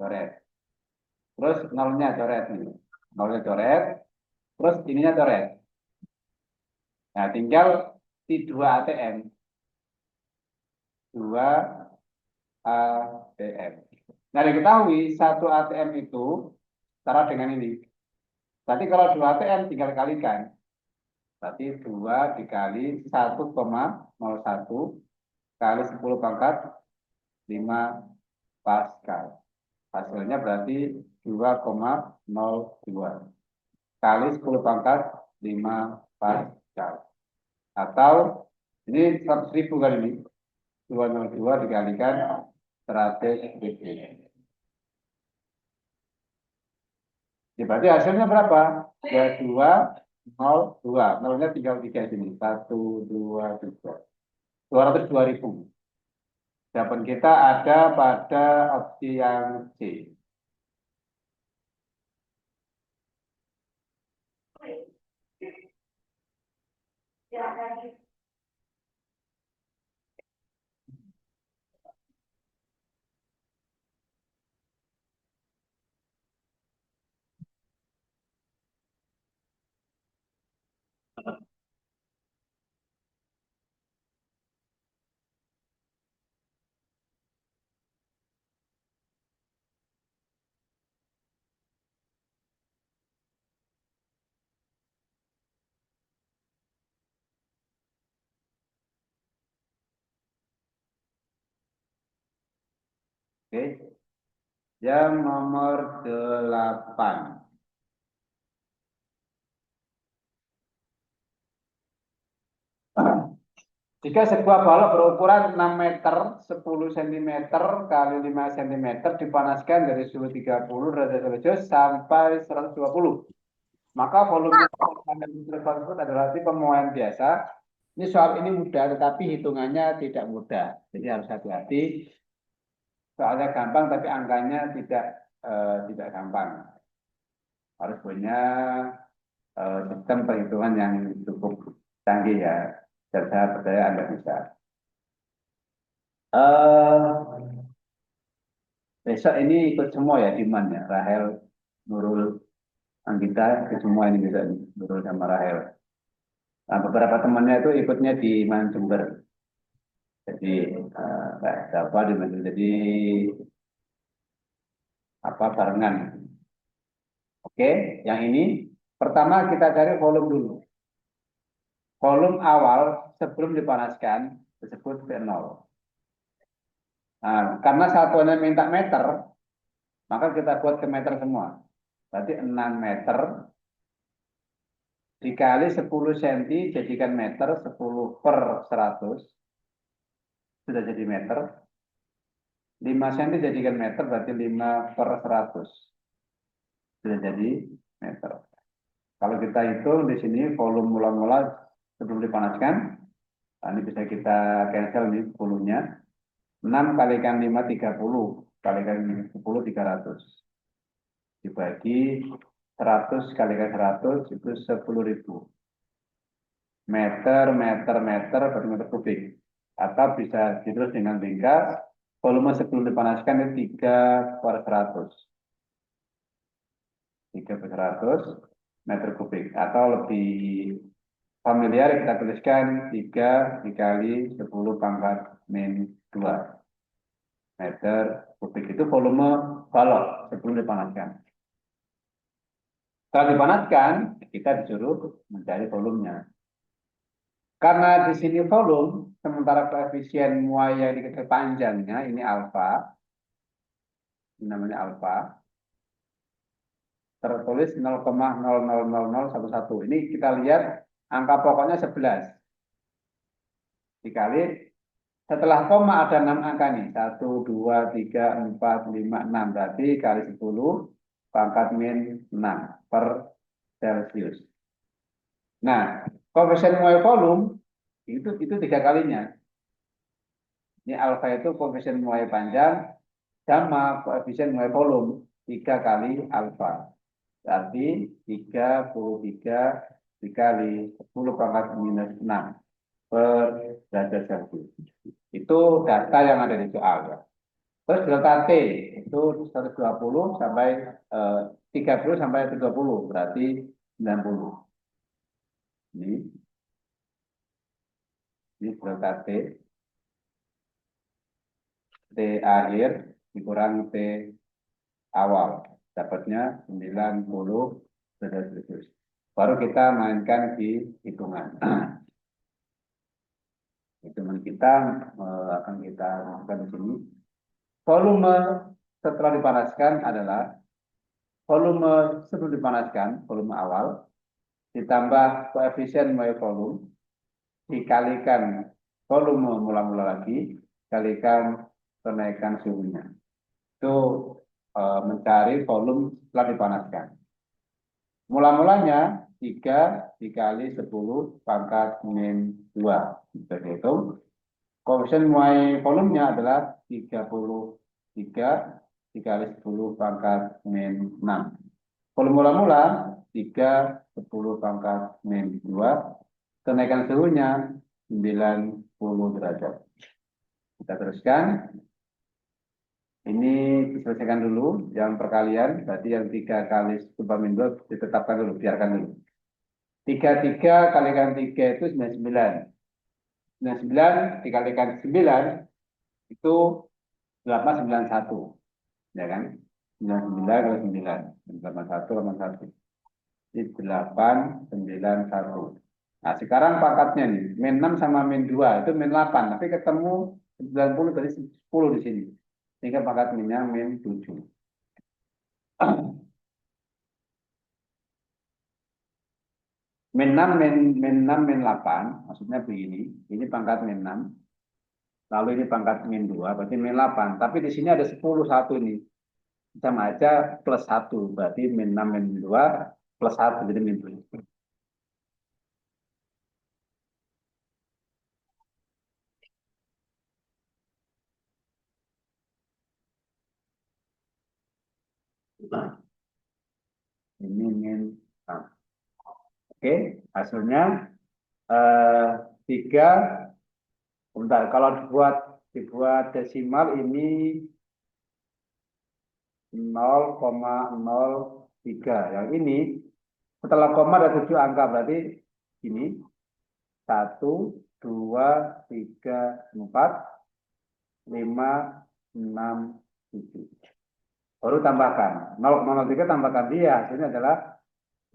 coret. Terus nolnya coret nih, nolnya coret. Terus ininya coret. Nah, tinggal di 2 ATM, 2 ATM. Nah, diketahui 1 ATM itu setara dengan ini. Berarti kalau 2 ATM tinggal kalikan. Berarti 2 dikali 1,01 kali 10 pangkat 5 Pascal. Hasilnya berarti 2,02 kali 10 pangkat 5 Pascal. Atau ini 100.000 kali ini. 202 dikalikan 100.000. Ya, berarti hasilnya berapa? Ya 202. Nolnya tinggal 3 sini. 1, 2, 3. 202.000. Jawaban kita ada pada opsi yang C. Oke. Yang nomor 8. Jika sebuah balok berukuran 6 meter, 10 cm kali 5 cm dipanaskan dari suhu 30 derajat Celcius sampai 120, maka volume tersebut adalah tipe pemuaian biasa. Ini soal ini mudah, tetapi hitungannya tidak mudah. Jadi harus hati-hati. Soalnya gampang, tapi angkanya tidak gampang. Harus punya sistem perhitungan yang cukup canggih ya. Dan saya percaya Anda bisa. Besok ini ikut semua ya Diman ya, Rahel, Nurul, Anggita, ikut semua ini bisa Nurul sama Rahel. Nah, beberapa temannya itu ikutnya di Manjember. Jadi nggak apa di Manjember. Jadi apa barengan. Oke, yang ini pertama kita cari volume dulu. Volume awal sebelum dipanaskan disebut V0. Nah, karena satuannya minta meter, maka kita buat ke meter semua. Berarti 6 meter dikali 10 cm jadikan meter, 10/100 sudah jadi meter. 5 cm jadikan meter berarti 5/100 sudah jadi meter. Kalau kita hitung di sini volume mula-mula sebelum dipanaskan, nah ini bisa kita cancel nih 10-nya. 6 kalikan 5 30, kalikan 10 300. Dibagi 100 kalikan 100 itu 10.000. Meter per meter kubik. Atau bisa ditulis dengan ringkas, volume sebelum dipanaskan itu 3/100. 3/100 meter kubik. Atau lebih familiar kita tuliskan 3 dikali 10 pangkat min 2 meter kubik. Itu volume balok sebelum dipanaskan. Setelah dipanaskan, kita disuruh mencari volumenya. Karena di sini volume, sementara koefisien muai yang dikecil panjangnya ini alfa, ini namanya alfa, tertulis 0,000011. Ini kita lihat angka pokoknya 11. Dikali, setelah koma ada 6 angka nih, 1, 2, 3, 4, 5, 6. Berarti kali 10 pangkat min 6 per Celsius. Nah, koefisien muai volume itu 3 kalinya. Ini alfa itu koefisien muai panjang sama koefisien muai volume 3 kali alfa. Berarti 33 dikali 10 pangkat minus 6 per derajat Celcius. Itu data yang ada di soal ya. Terus delta T itu 120 sampai 30 sampai 30 berarti 90. Ini delta T. T akhir dikurangi T awal. Dapatnya 90 derajat Celcius. Baru kita mainkan di hitungan. Hitungan kita akan kita lakukan di sini. Volume setelah dipanaskan adalah volume sebelum dipanaskan, volume awal, ditambah koefisien muai volume, dikalikan volume mula-mula lagi, kalikan kenaikan suhunya. Itu mencari volume setelah dipanaskan. Mula-mulanya 3 dikali 10 pangkat min 2. Bisa dihitung. Koefisien muai volumenya adalah 33 dikali 10 pangkat min 6. Volume mula-mula 3, 10 pangkat min 2. Kenaikan suhunya 90 derajat. Kita teruskan. Ini diselesaikan dulu yang perkalian, berarti yang 3 kali 10 min 2 ditetapkan dulu, biarkan dulu. 33 kalikan 3 itu 99. 99 dikalikan 9 itu 891. Ya kan? 99 kali 9. 81, 81. Ini 891. Nah, sekarang pangkatnya nih, min 6 sama min 2 itu min 8, tapi ketemu 90 dari 10 di sini. sehingga pangkat minnya min 7. Min 6, min 6, min 8, maksudnya begini, ini pangkat min 6, lalu ini pangkat min 2, berarti min 8, tapi di sini ada 10, 1 ini, sama aja plus 1, berarti min 6, min 2, plus 1, jadi min 7. Nah, ini min 6. Oke, hasilnya 3, bentar, kalau dibuat desimal ini 0,03. Yang ini setelah koma ada 7 angka, berarti ini 1, 2, 3, 4, 5, 6, 7. Baru tambahkan 0,03, tambahkan dia, hasilnya adalah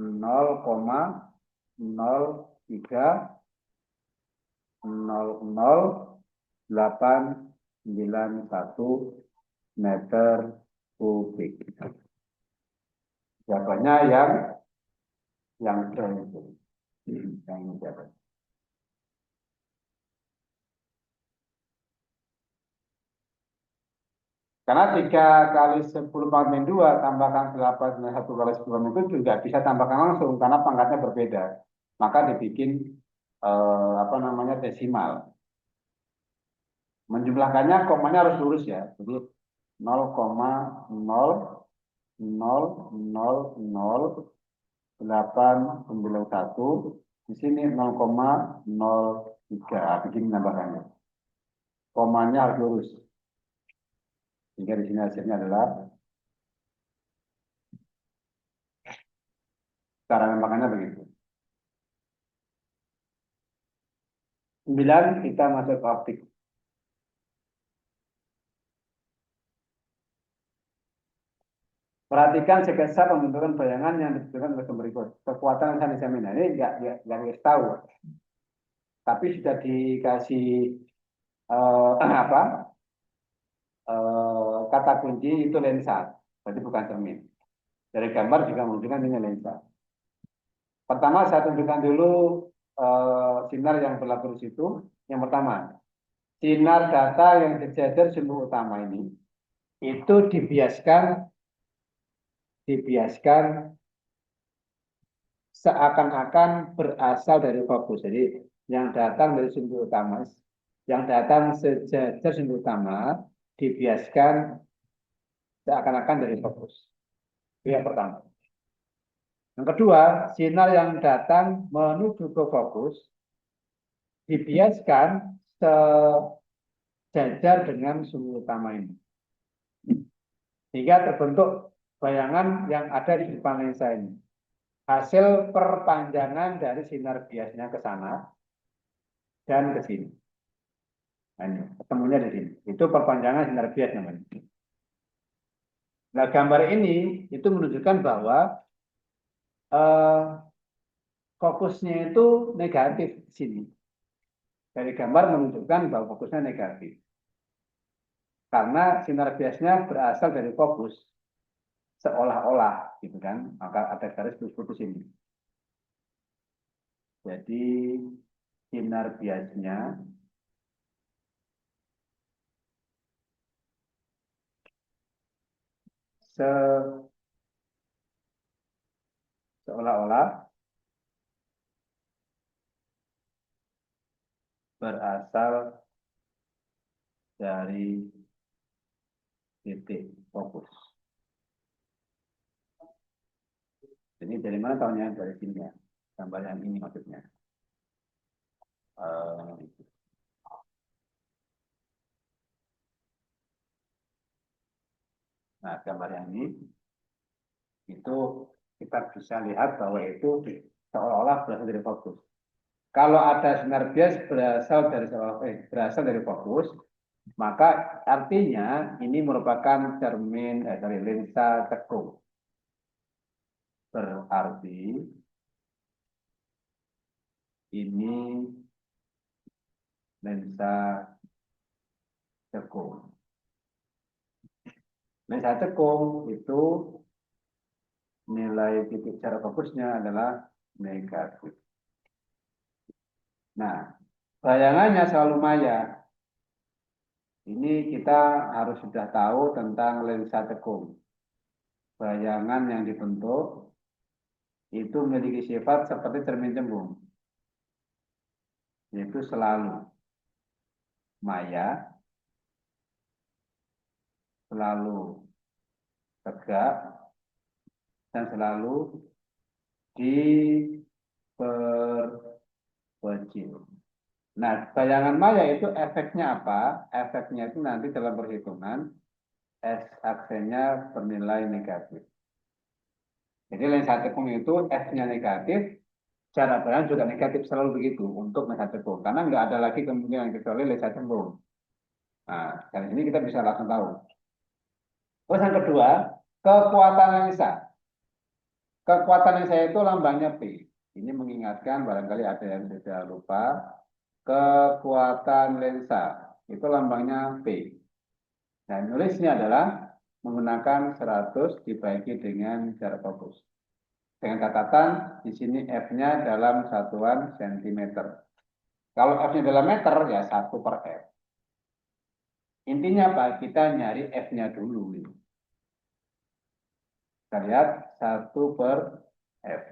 0,003000891 meter kubik. Jawabannya yang itu. Yang jawaban. Karena 3 kali 10 pangkat min 2 tambahkan 8 dengan 1 kali 10 pangkat min 7 nggak bisa tambahkan langsung karena pangkatnya berbeda. Maka dibikin apa namanya desimal. Menjumlahkannya komanya harus lurus ya. Jadi 0,0000891 di sini 0,03 bikin nambahkannya. Komanya harus lurus. Sehingga di sini hasilnya adalah cara nambahkannya begitu. 9 kita masuk ke optik. Perhatikan sketsa pembentukan bayangan yang ditunjukkan oleh berikut. Kekuatan yang saya ini nggak harus tahu, tapi sudah dikasih apa kata kunci itu lensa, berarti bukan cermin. Dari gambar juga menunjukkan ini lensa. Pertama saya tunjukkan dulu sinar yang berlaku di situ. Yang pertama, sinar data yang sejajar sumber utama ini itu dibiaskan seakan-akan berasal dari fokus. Jadi yang datang dari sumber utama, yang datang sejajar sumber utama dibiaskan seakan-akan dari fokus. Itu yang pertama. Yang kedua, sinar yang datang menuju ke fokus dibiaskan sejajar dengan sumber utama ini. Sehingga terbentuk bayangan yang ada di depan lensa ini. Hasil perpanjangan dari sinar biasnya ke sana dan ke sini. Nah, ini ketemunya di sini. Itu perpanjangan sinar bias namanya. Nah, gambar ini itu menunjukkan bahwa fokusnya itu negatif di sini. Dari gambar menunjukkan bahwa fokusnya negatif. Karena sinar biasnya berasal dari fokus. Seolah-olah, gitu kan. Maka ada garis putus-putus ini. Jadi, sinar biasnya seolah-olah berasal dari titik fokus. Jadi dari mana tahunya? Dari sini ya. Gambar yang ini maksudnya. Nah, gambar yang ini itu kita bisa lihat bahwa itu seolah-olah berasal dari fokus. Kalau ada sinar bias berasal dari fokus, maka artinya ini merupakan cermin dari lensa cekung. Berarti ini lensa cekung. lensa cekung itu nilai titik jarak fokusnya adalah negatif. Nah, bayangannya selalu maya. Ini kita harus sudah tahu tentang lensa cekung. Bayangan yang dibentuk itu memiliki sifat seperti cermin cembung, yaitu selalu maya, selalu tegak, dan selalu diperkecil. Nah, bayangan maya itu efeknya apa? Efeknya itu nanti dalam perhitungan S-aksenya bernilai negatif. Jadi lensa cekung itu S-nya negatif, cara bayang juga negatif, selalu begitu untuk lensa cekung. Karena nggak ada lagi kemungkinan kecuali lensa cembung. Nah, dari sini kita bisa langsung tahu. Terus yang kedua, kekuatan lensa. Kekuatan lensa itu lambangnya P. Ini mengingatkan barangkali ada yang sudah lupa. Kekuatan lensa itu lambangnya P. Nah, nulisnya adalah menggunakan 100 dibagi dengan jarak fokus. Dengan catatan di sini F-nya dalam satuan sentimeter. Kalau F-nya dalam meter ya 1 per F. Intinya apa? Kita nyari F-nya dulu. Kita lihat 1 per F.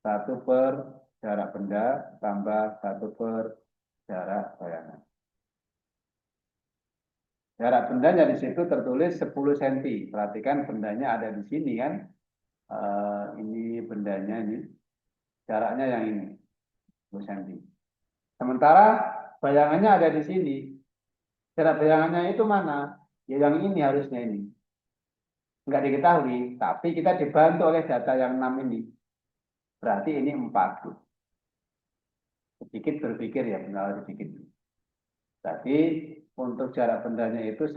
1 per jarak benda tambah 1 per jarak bayangan. Jarak bendanya di situ tertulis 10 cm. Perhatikan bendanya ada di sini kan. Ini bendanya ini. Jaraknya yang ini. 10 cm. Sementara bayangannya ada di sini. Jarak bayangannya itu mana? Ya yang ini harusnya ini. Enggak diketahui. Tapi kita dibantu oleh data yang 6 ini. Berarti ini 4. Sedikit berpikir ya. Benar sedikit. Berarti untuk jarak bendanya itu 10.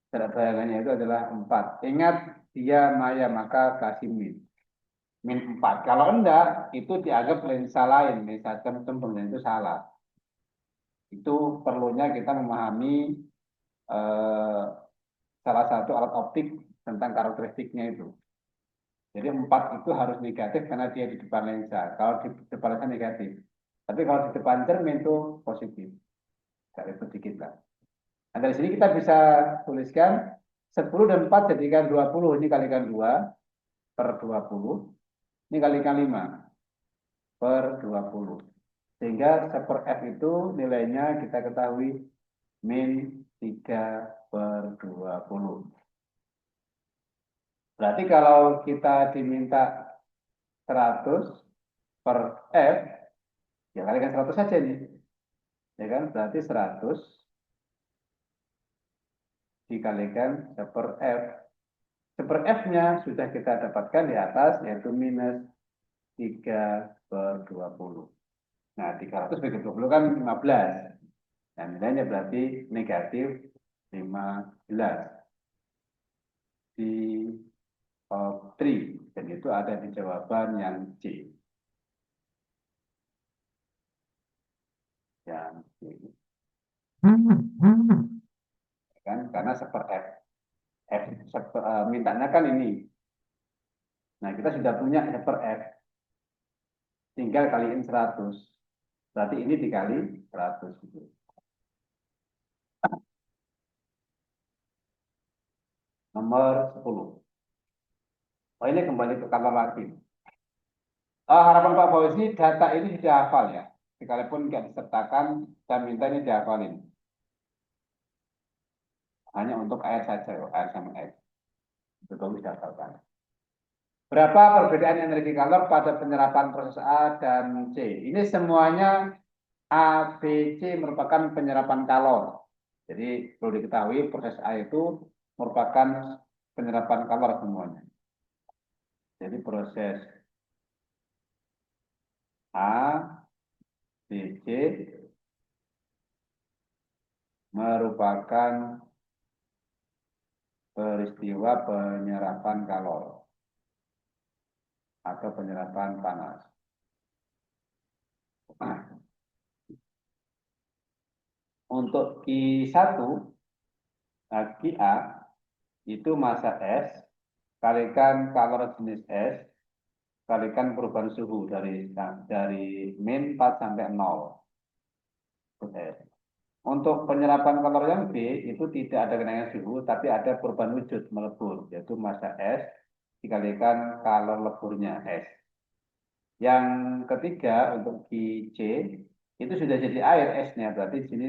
Jarak bayangannya itu adalah 4. Ingat dia maya maka kasih min. Min 4. Kalau enggak, itu dianggap lensa lain. Lensa cembung itu salah. Itu perlunya kita memahami salah satu alat optik tentang karakteristiknya itu. Jadi 4 itu harus negatif karena dia di depan lensa. Kalau di depan lensa negatif. Tapi kalau di depan cermin itu positif. Dari sedikit lah. Nah, dari sini kita bisa tuliskan 10 dan 4 jadikan 20. Ini kalikan 2 per 20. Ini kalikan 5 per 20. Sehingga 1 per F itu nilainya kita ketahui min 3 per 20. Berarti kalau kita diminta 100 per F, ya kalikan 100 saja nih. Ya kan? Berarti 100 dikalikan 1 per F. 1 per F-nya sudah kita dapatkan di atas, yaitu minus 3 per 20. Nah, 300 bagi 20 kan 15. Nah, nilainya berarti negatif 15 di optri. Dan itu ada di jawaban yang C. Yang C. Kan? Karena 1 per F. Mintanya kan ini. Nah, kita sudah punya 1 per F. Tinggal kaliin 100. Berarti ini dikali 100. Nomor 10. Oh, ini kembali ke kamar lagi. Harapan Pak Fauzi, data ini sudah hafal ya. Sekalipun nggak disertakan, saya minta ini dihafalin. Hanya untuk air saja, air sama air. Itu kamu sudah hafalkan. Berapa perbedaan energi kalor pada penyerapan proses A dan C? Ini semuanya A, B, C merupakan penyerapan kalor. Jadi perlu diketahui proses A itu merupakan penyerapan kalor semuanya. Jadi proses A, B, C merupakan peristiwa penyerapan kalor atau penyerapan panas. Nah, untuk Q1 QA itu massa S kalikan kalor jenis S kalikan perubahan suhu dari min 4 sampai 0. S. Untuk penyerapan kalor yang B itu tidak ada kenaikan suhu, tapi ada perubahan wujud melebur, yaitu massa S dikalikan kalor leburnya S. Yang ketiga untuk QC itu sudah jadi air S-nya, berarti di sini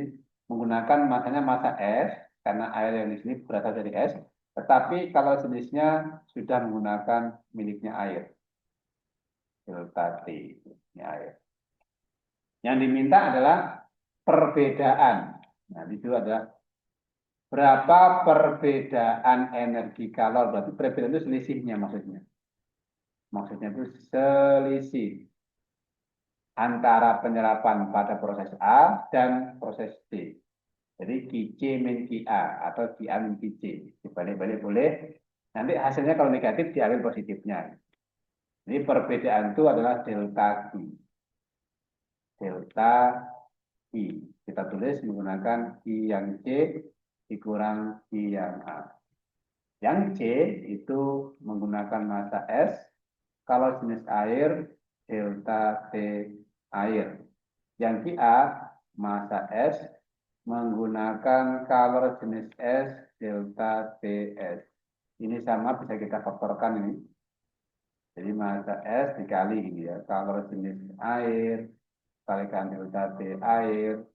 menggunakan masanya massa S karena air yang di sini berasal dari S, tetapi kalau jenisnya sudah menggunakan miliknya air, delta T, ini air. Yang diminta adalah perbedaan. Nah, itu ada berapa perbedaan energi kalor. Berarti perbedaan itu selisihnya maksudnya. Maksudnya itu selisih antara penyerapan pada proses A dan proses B. Jadi QC min QA atau QA min QC. Dibalik-balik boleh. Nanti hasilnya kalau negatif diambil positifnya. Jadi perbedaan itu adalah delta Q. Delta I. Kita tulis menggunakan I yang C dikurang I yang A. Yang C itu menggunakan massa S. Kalau jenis air, delta T air. Yang A, massa S, menggunakan kalor jenis S, delta TS. Ini sama bisa kita faktorkan ini. Jadi massa S dikali ini ya, kalor jenis air, kalikan delta T air,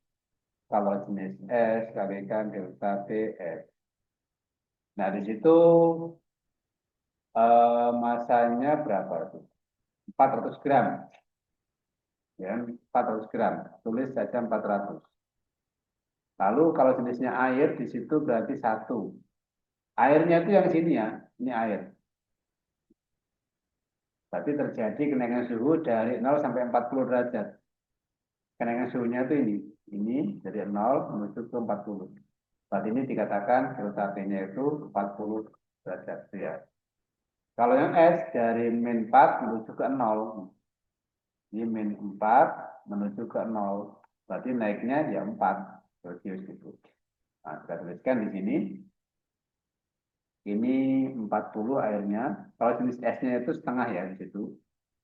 kalau jenis S kalikan delta TS. Nah, di situ masanya berapa itu? 400 gram. Ya, 400 gram. Tulis saja 400. Lalu kalau jenisnya air, di situ berarti 1. Airnya itu yang sini ya, ini air. Berarti terjadi kenaikan suhu dari 0 sampai 40 derajat. Kenaikan suhunya itu ini dari 0 menuju ke 40. Saat ini dikatakan delta T-nya itu 40 derajat. Ya. Kalau yang S dari min 4 menuju ke 0. Ini min 4 menuju ke 0. Berarti naiknya ya 4 Celsius itu. Nah, kita tuliskan di sini. Ini 40 airnya. Kalau jenis S-nya itu setengah ya di situ.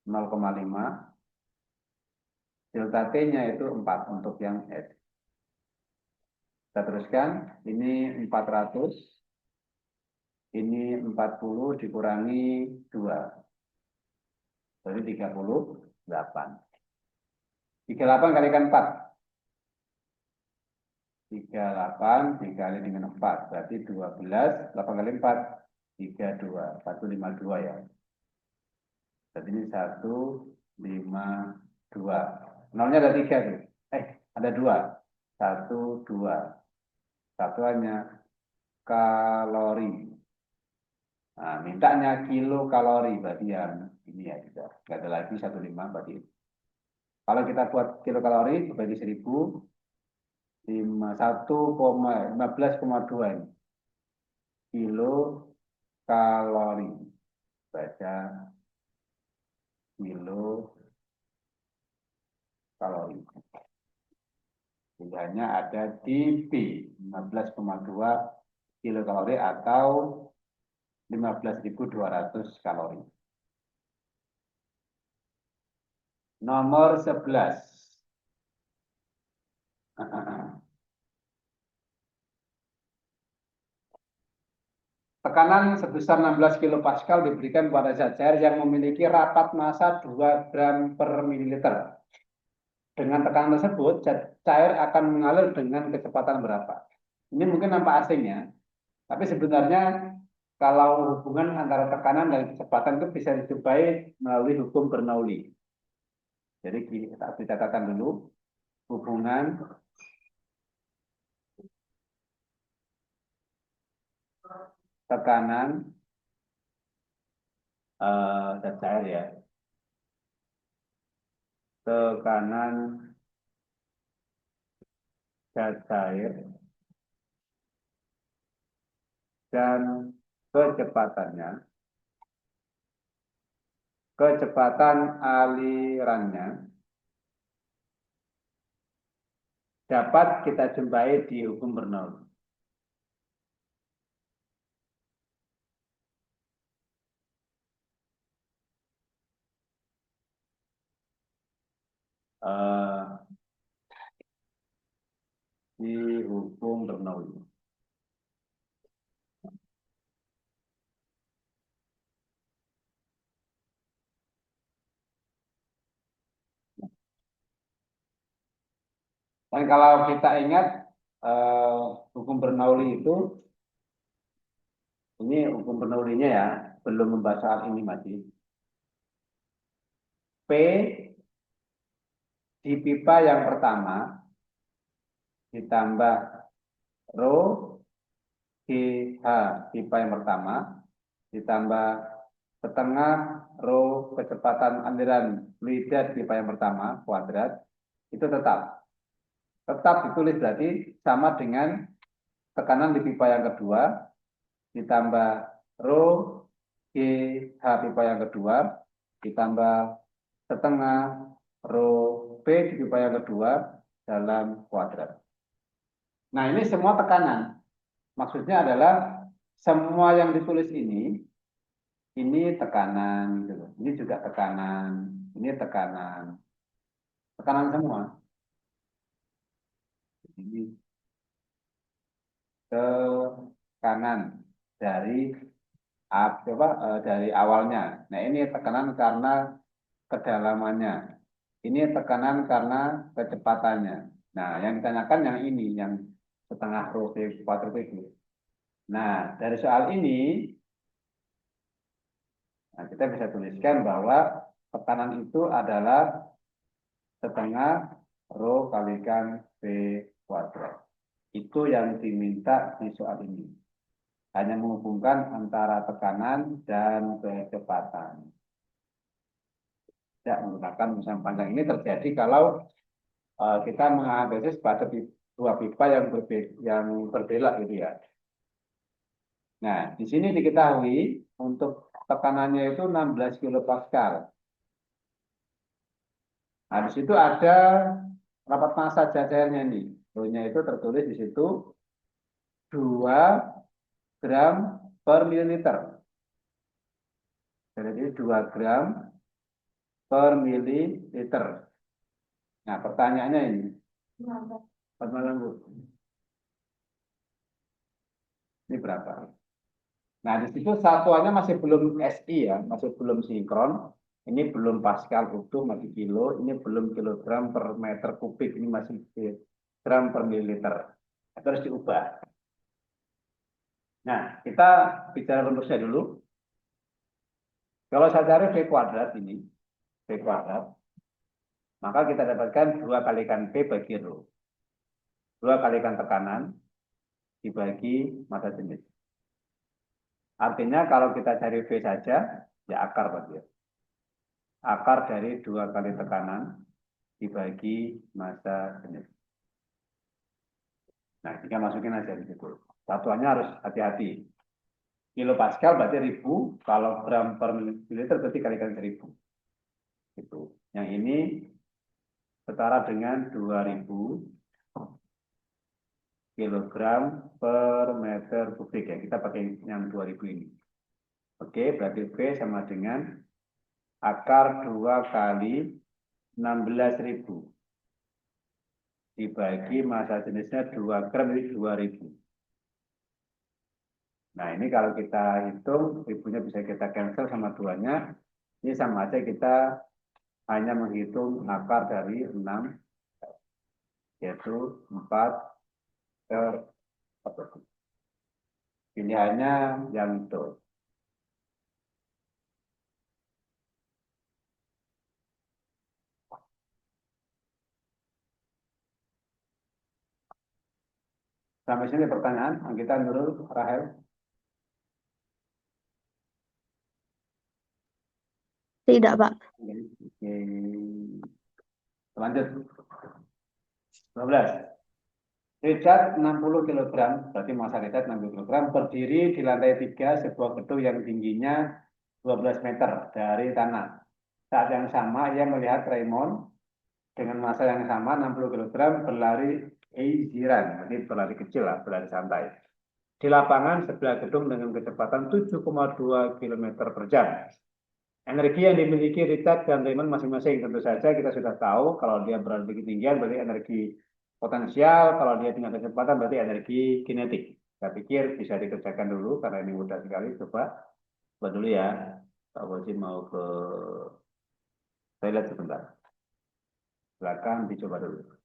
0,5. Delta T-nya itu 4 untuk yang S. Kita teruskan. Ini 400. Ini 40 dikurangi 2. Jadi 38. 38 kalikan 4. 38 dikali dengan 4. Berarti 12. 8 kali 4. 32. 152 ya. Jadi ini 152. Nolnya ada 3 tuh. Ada 2. 1, 2. Satuannya kalori. Nah, mintanya kilokalori. Berarti yang ini ya juga. Nggak ada lagi 15 berarti. Kalau kita buat kilokalori bagi 1000, 15,2 ini. Kilo kalori. Baca kilo kalori. Pilihannya ada di B, 15,2 kilokalori atau 15.200 kalori. Nomor 11. Tekanan sebesar 16 kilopascal diberikan pada zat cair yang memiliki rapat massa 2 gram per mililiter. Dengan tekanan tersebut, zat cair akan mengalir dengan kecepatan berapa? Ini mungkin nampak asing ya, tapi sebenarnya kalau hubungan antara tekanan dan kecepatan itu bisa dijumpai melalui hukum Bernoulli. Jadi kita catatkan dulu hubungan tekanan zat cair ya. Tekanan zat cair dan kecepatannya, kecepatan alirannya dapat kita jumpai di hukum Bernoulli. eh, di hukum Bernoulli. Dan kalau kita ingat hukum Bernoulli itu, ini hukum Bernoullinya ya, belum membahas soal ini masih. P di pipa yang pertama ditambah rho di H pipa yang pertama ditambah setengah rho kecepatan aliran fluida di pipa yang pertama kuadrat itu tetap ditulis berarti sama dengan tekanan di pipa yang kedua ditambah rho G H pipa yang kedua ditambah setengah rho P di pipa yang kedua dalam kuadrat. Nah, ini semua tekanan. Maksudnya adalah semua yang ditulis ini tekanan gitu. Ini juga tekanan, ini tekanan. Tekanan semua. Ini tekanan dari dari awalnya. Nah, ini tekanan karena kedalamannya. Ini tekanan karena kecepatannya. Nah, yang ditanyakan yang ini, yang setengah rho V kuadrat itu. Nah, dari soal ini, nah, kita bisa tuliskan bahwa tekanan itu adalah setengah rho kalikan V kuadrat. Itu yang diminta di soal ini. Hanya menghubungkan antara tekanan dan kecepatan. Ya, menggunakan rumusan panjang ini terjadi kalau kita menganalisis pada dua pipa yang berbeda gitu ya. Nah, di sini diketahui untuk tekanannya itu 16 kilopascal. Nah, di situ ada rapat massa jajarnya nih. Rho-nya itu tertulis di situ 2 gram per mililiter. Jadi 2 gram per mililiter. Nah, pertanyaannya ini. Selamat malam, Bu. Ini berapa? Nah, di situ satuannya masih belum SI ya, masih belum sinkron. Ini belum Pascal utuh, masih kilo. Ini belum kilogram per meter kubik. Ini masih gram per mililiter. Itu harus diubah. Nah, kita bicara rumusnya dulu. Kalau saya cari V kuadrat ini, V kuadrat, maka kita dapatkan 2 kalikan P bagi rho. 2 kalikan tekanan dibagi massa jenis. Artinya kalau kita cari V saja, ya akar Pak. Akar dari 2 kali tekanan dibagi massa jenis. Nah, kita masukin aja di situ. Satuannya harus hati-hati. Kilo Pascal berarti 1000, kalau gram per mililiter berarti kalikan 1000. Itu. Yang ini setara dengan 2000 kilogram per meter kubik ya. Kita pakai yang 2000 ini. Oke, berarti V sama dengan akar 2 kali 16.000 dibagi massa jenisnya 2 gram jadi 2000. Nah, ini kalau kita hitung, ribunya bisa kita cancel sama duanya. Ini sama aja kita hanya menghitung akar dari 6, yaitu 4 per 40. Pilihannya yang itu. Sampai sini pertanyaan, kita Nurul, Rahel. Tidak, Pak. Oke. Lanjut. 12. Richard 60 kg, berarti massa Richard 60 kg, berdiri di lantai 3 sebuah gedung yang tingginya 12 meter dari tanah. Saat yang sama, ia melihat Raymond dengan massa yang sama 60 kg berlari easiran, jadi berlari kecil lah, berlari santai. Di lapangan sebelah gedung dengan kecepatan 7,2 km per jam. Energi yang dimiliki Richard dan Raymond masing-masing tentu saja kita sudah tahu kalau dia berada di ketinggian berarti energi potensial, kalau dia tinggal kecepatan berarti energi kinetik. Saya pikir bisa dikerjakan dulu karena ini mudah sekali. Coba dulu ya. Pak Boji mau ke toilet sebentar. Silakan dicoba dulu.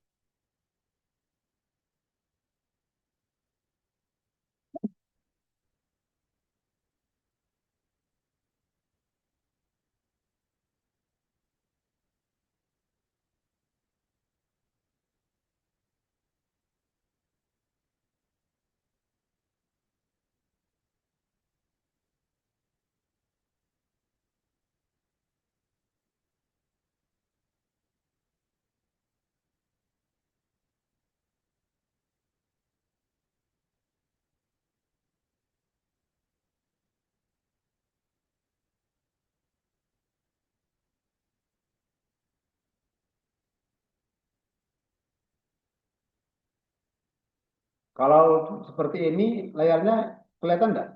Kalau seperti ini layarnya kelihatan nggak?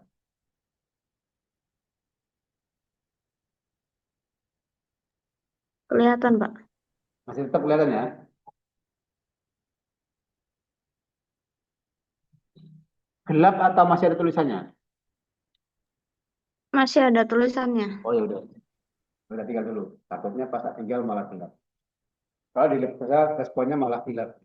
Kelihatan, Pak. Masih tetap kelihatan ya? Gelap atau masih ada tulisannya? Masih ada tulisannya. Oh ya udah tinggal dulu. Takutnya pas tinggal malah gelap. Kalau di laptop responnya malah gelap.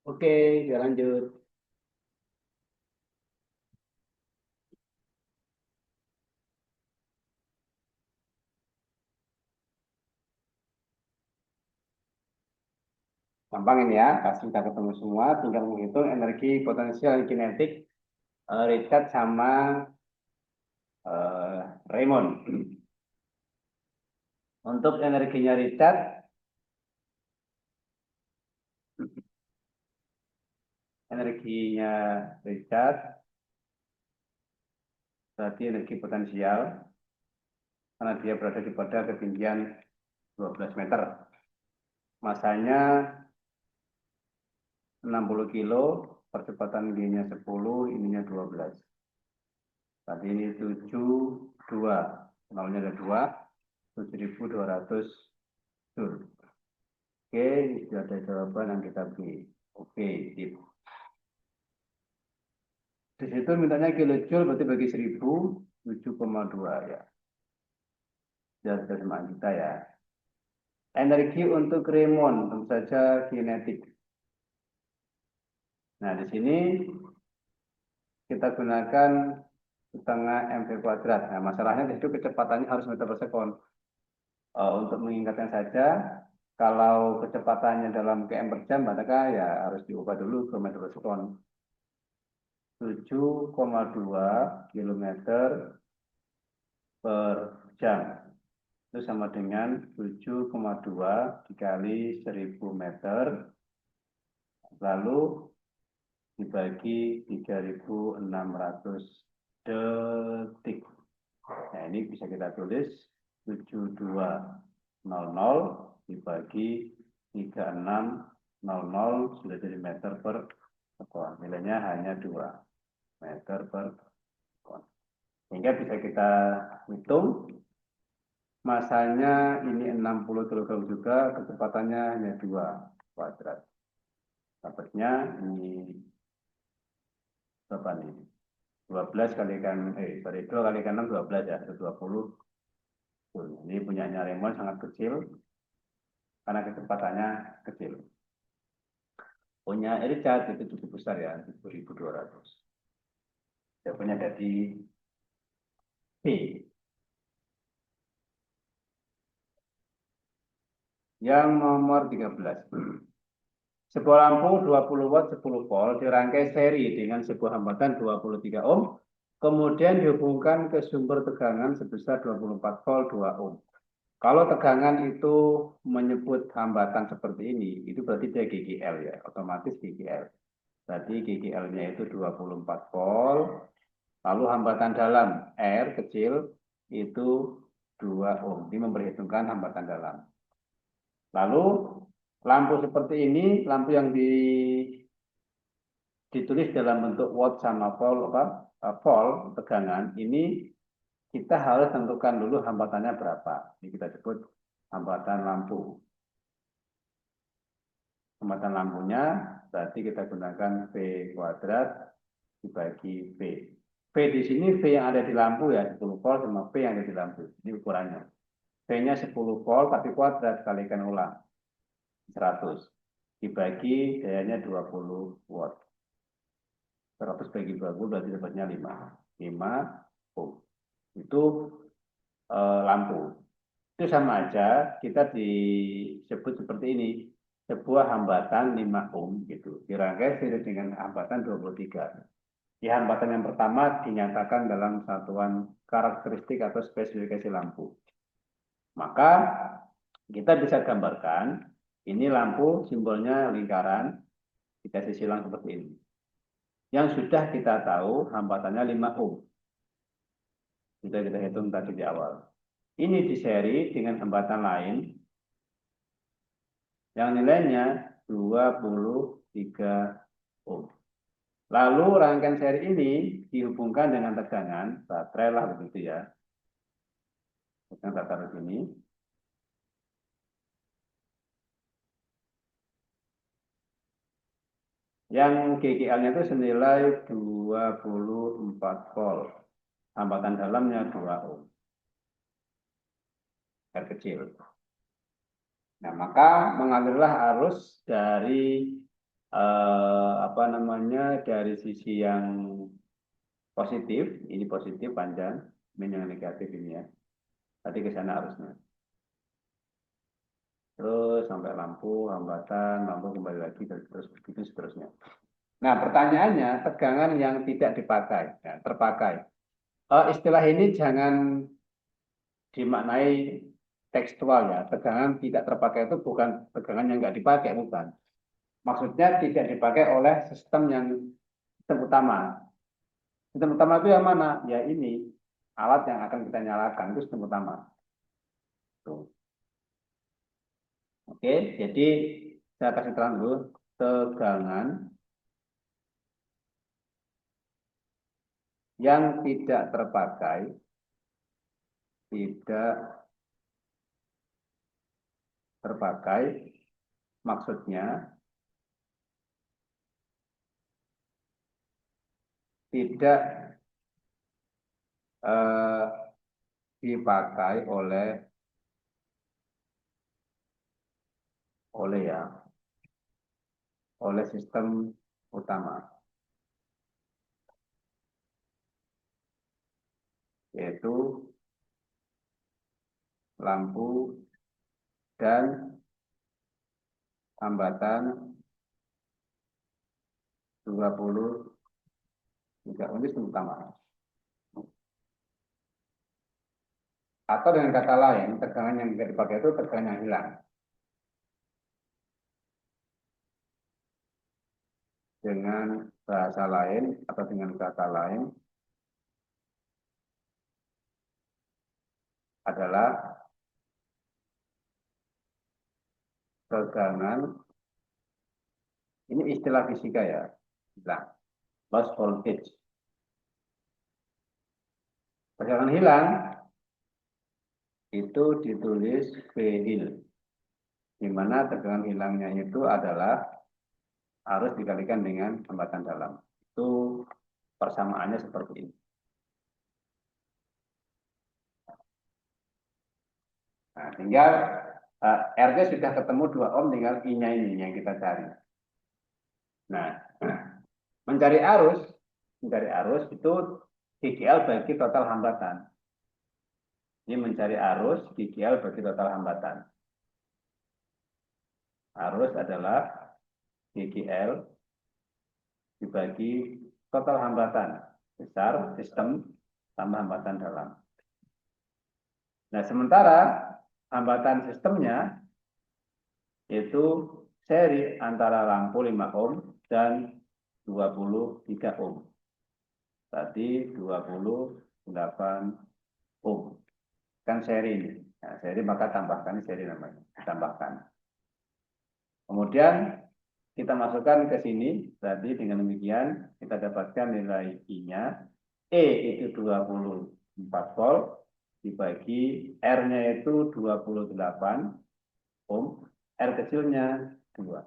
Oke, kita lanjut. Gampang ini ya, kasih kita ketemu semua, tinggal menghitung energi potensial dan kinetik Richard sama Raymond. Untuk energinya Richard, berarti energi potensial, karena dia berada pada ketinggian 12 meter. Masanya 60 kilo, percepatan G-nya 10, ininya 12. Tadi ini 72, nolnya ada 2, 7.200 Joule. Oke, ini sudah ada jawaban yang kita beri. Oke, tip. Di situ mintanya kilojoule, berarti bagi 1000, 7,2 ya. Sudah sama kita ya. Energi untuk Raymond, tentu saja kinetik. Nah, di sini kita gunakan setengah mv kuadrat. Nah, masalahnya di situ kecepatannya harus meter per sekon. Untuk mengingatkan saja, kalau kecepatannya dalam km per jam, maka ya harus diubah dulu ke meter per sekon. 7,2 km per jam. Itu sama dengan 7,2 dikali 1000 meter. Lalu dibagi 3.600 detik. Nah, ini bisa kita tulis 7200 dibagi 3600 sudah jadi meter per sekon. Nilainya hanya 2 meter per sekon. Sehingga bisa kita hitung masanya ini 60 kg juga, kecepatannya hanya 2 kuadrat. Dapatnya ini berapa nih? 12 kalikan 2 kalikan 6 12 ya, 20. Ini punyanya Raymond sangat kecil karena kecepatannya kecil. Punya Richard itu cukup besar ya, 7.200. Jawabannya dari B. Yang nomor 13. Sebuah lampu 20 watt 10 volt dirangkai seri dengan sebuah hambatan 23 ohm, kemudian dihubungkan ke sumber tegangan sebesar 24 volt 2 ohm. Kalau tegangan itu menyebut hambatan seperti ini, itu berarti dia GGL ya, otomatis GGL. Berarti GGL-nya itu 24 volt, lalu hambatan dalam R kecil itu 2 ohm. Ini memperhitungkan hambatan dalam. Lalu lampu seperti ini, lampu yang ditulis dalam bentuk watt sama volt, volt tegangan, ini kita harus tentukan dulu hambatannya berapa. Ini kita sebut hambatan lampu. Hambatan lampunya berarti kita gunakan V kuadrat dibagi V. V di sini V yang ada di lampu ya 10 volt sama V yang ada di lampu. Ini ukurannya. V-nya 10 volt tapi kuadrat kalikan ulang. 100 dibagi dayanya 20 watt. 100 bagi 20 berarti dapatnya 5 ohm. Itu lampu. Itu sama aja kita disebut seperti ini. Sebuah hambatan 5 ohm gitu. Dirangkai seiring dengan hambatan 23. Di hambatan yang pertama dinyatakan dalam satuan karakteristik atau spesifikasi lampu. Maka kita bisa gambarkan ini lampu simbolnya lingkaran dikasih silang seperti ini. Yang sudah kita tahu hambatannya 5 ohm. Sudah kita hitung tadi di awal. Ini diseri dengan hambatan lain yang nilainya 23 ohm. Lalu rangkaian seri ini dihubungkan dengan tegangan baterai lah begitu ya. Tegangan baterai sini. Yang GGL-nya itu senilai 24 volt. Hambatan dalamnya 2 ohm. R kecil. Nah, maka mengalirlah arus dari dari sisi yang positif, ini positif panjang, min yang negatif ini ya. Tadi ke sana arusnya. Terus sampai lampu, hambatan, lampu kembali lagi, terus begitu seterusnya. Nah, pertanyaannya, tegangan yang tidak dipakai, ya, terpakai. Istilah ini jangan dimaknai tekstual ya. Tegangan tidak terpakai itu bukan tegangan yang nggak dipakai, bukan. Maksudnya tidak dipakai oleh sistem utama. Sistem utama itu yang mana? Ya ini, alat yang akan kita nyalakan itu sistem utama. Tuh. Oke, jadi saya kasih terang dulu tegangan yang tidak terpakai maksudnya tidak dipakai oleh sistem utama, yaitu lampu dan hambatan 23 ohm sistem utama. Atau dengan kata lain, tegangan yang tidak dipakai itu tegangan yang hilang. Dengan bahasa lain atau dengan kata lain adalah tegangan, ini istilah fisika ya, hilang, loss voltage. Tegangan hilang itu ditulis Vhil, di mana tegangan hilangnya itu adalah harus dikalikan dengan hambatan dalam. Itu persamaannya seperti ini. Nah, tinggal R-nya sudah ketemu 2 ohm, tinggal I-nya ini yang kita cari. Nah, mencari arus itu GGL bagi total hambatan. Ini mencari arus GGL bagi total hambatan. Arus adalah GGL dibagi total hambatan besar sistem tambah hambatan dalam. Nah, sementara hambatan sistemnya yaitu seri antara lampu 5 ohm dan 23 ohm. Tadi 28 ohm. Kan seri ini. Nah, seri maka tambahkan seri namanya. Tambahkan. Kemudian kita masukkan ke sini. Tadi dengan demikian kita dapatkan nilai I-nya. E itu 24 volt dibagi R-nya itu 28 ohm. R kecilnya 2.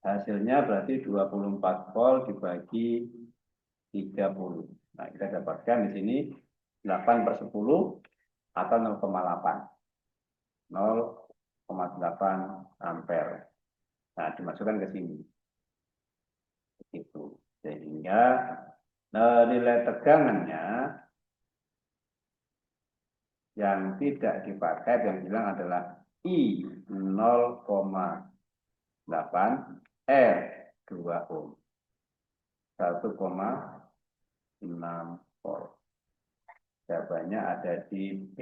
Hasilnya berarti 24 volt dibagi 30. Nah, kita dapatkan di sini 8/10 atau 0,8. 0,8 ampere. Nah, dimasukkan ke sini. Itu. Sehingga nilai tegangannya yang tidak dipakai yang bilang adalah I 0,8 R 2 ohm 1,6 volt. Jawabannya ada di B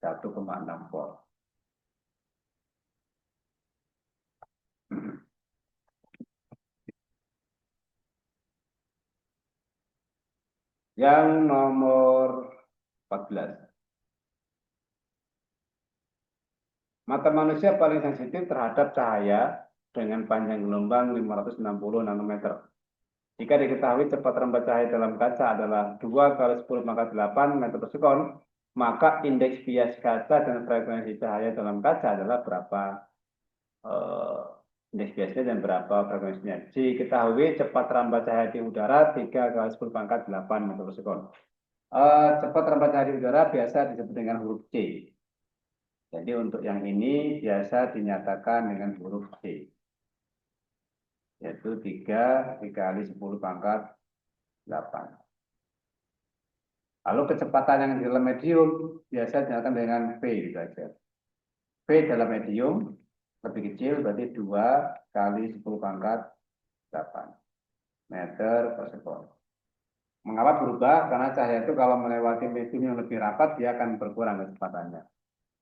1,6 volt. Yang nomor 14. Mata manusia paling sensitif terhadap cahaya dengan panjang gelombang 560 nanometer. Jika diketahui cepat rembat cahaya dalam kaca adalah 2 kali 10 pangkat 8 meter per sekon, maka indeks bias kaca dan frekuensi cahaya dalam kaca adalah berapa? Indeks biasnya dan berapa frekuensinya. Diketahui cepat rambat cahaya di udara 3 kali 10 pangkat 8 meter per sekon. Cepat rambat cahaya di udara biasa disebut dengan huruf C. Jadi untuk yang ini biasa dinyatakan dengan huruf C. Yaitu 3 dikali 10 pangkat 8. Lalu kecepatan yang di dalam medium biasa dinyatakan dengan V gitu aja. V dalam medium lebih kecil berarti 2 kali 10 pangkat 8 meter per sekon. Mengapa berubah? Karena cahaya itu kalau melewati medium yang lebih rapat dia akan berkurang kecepatannya.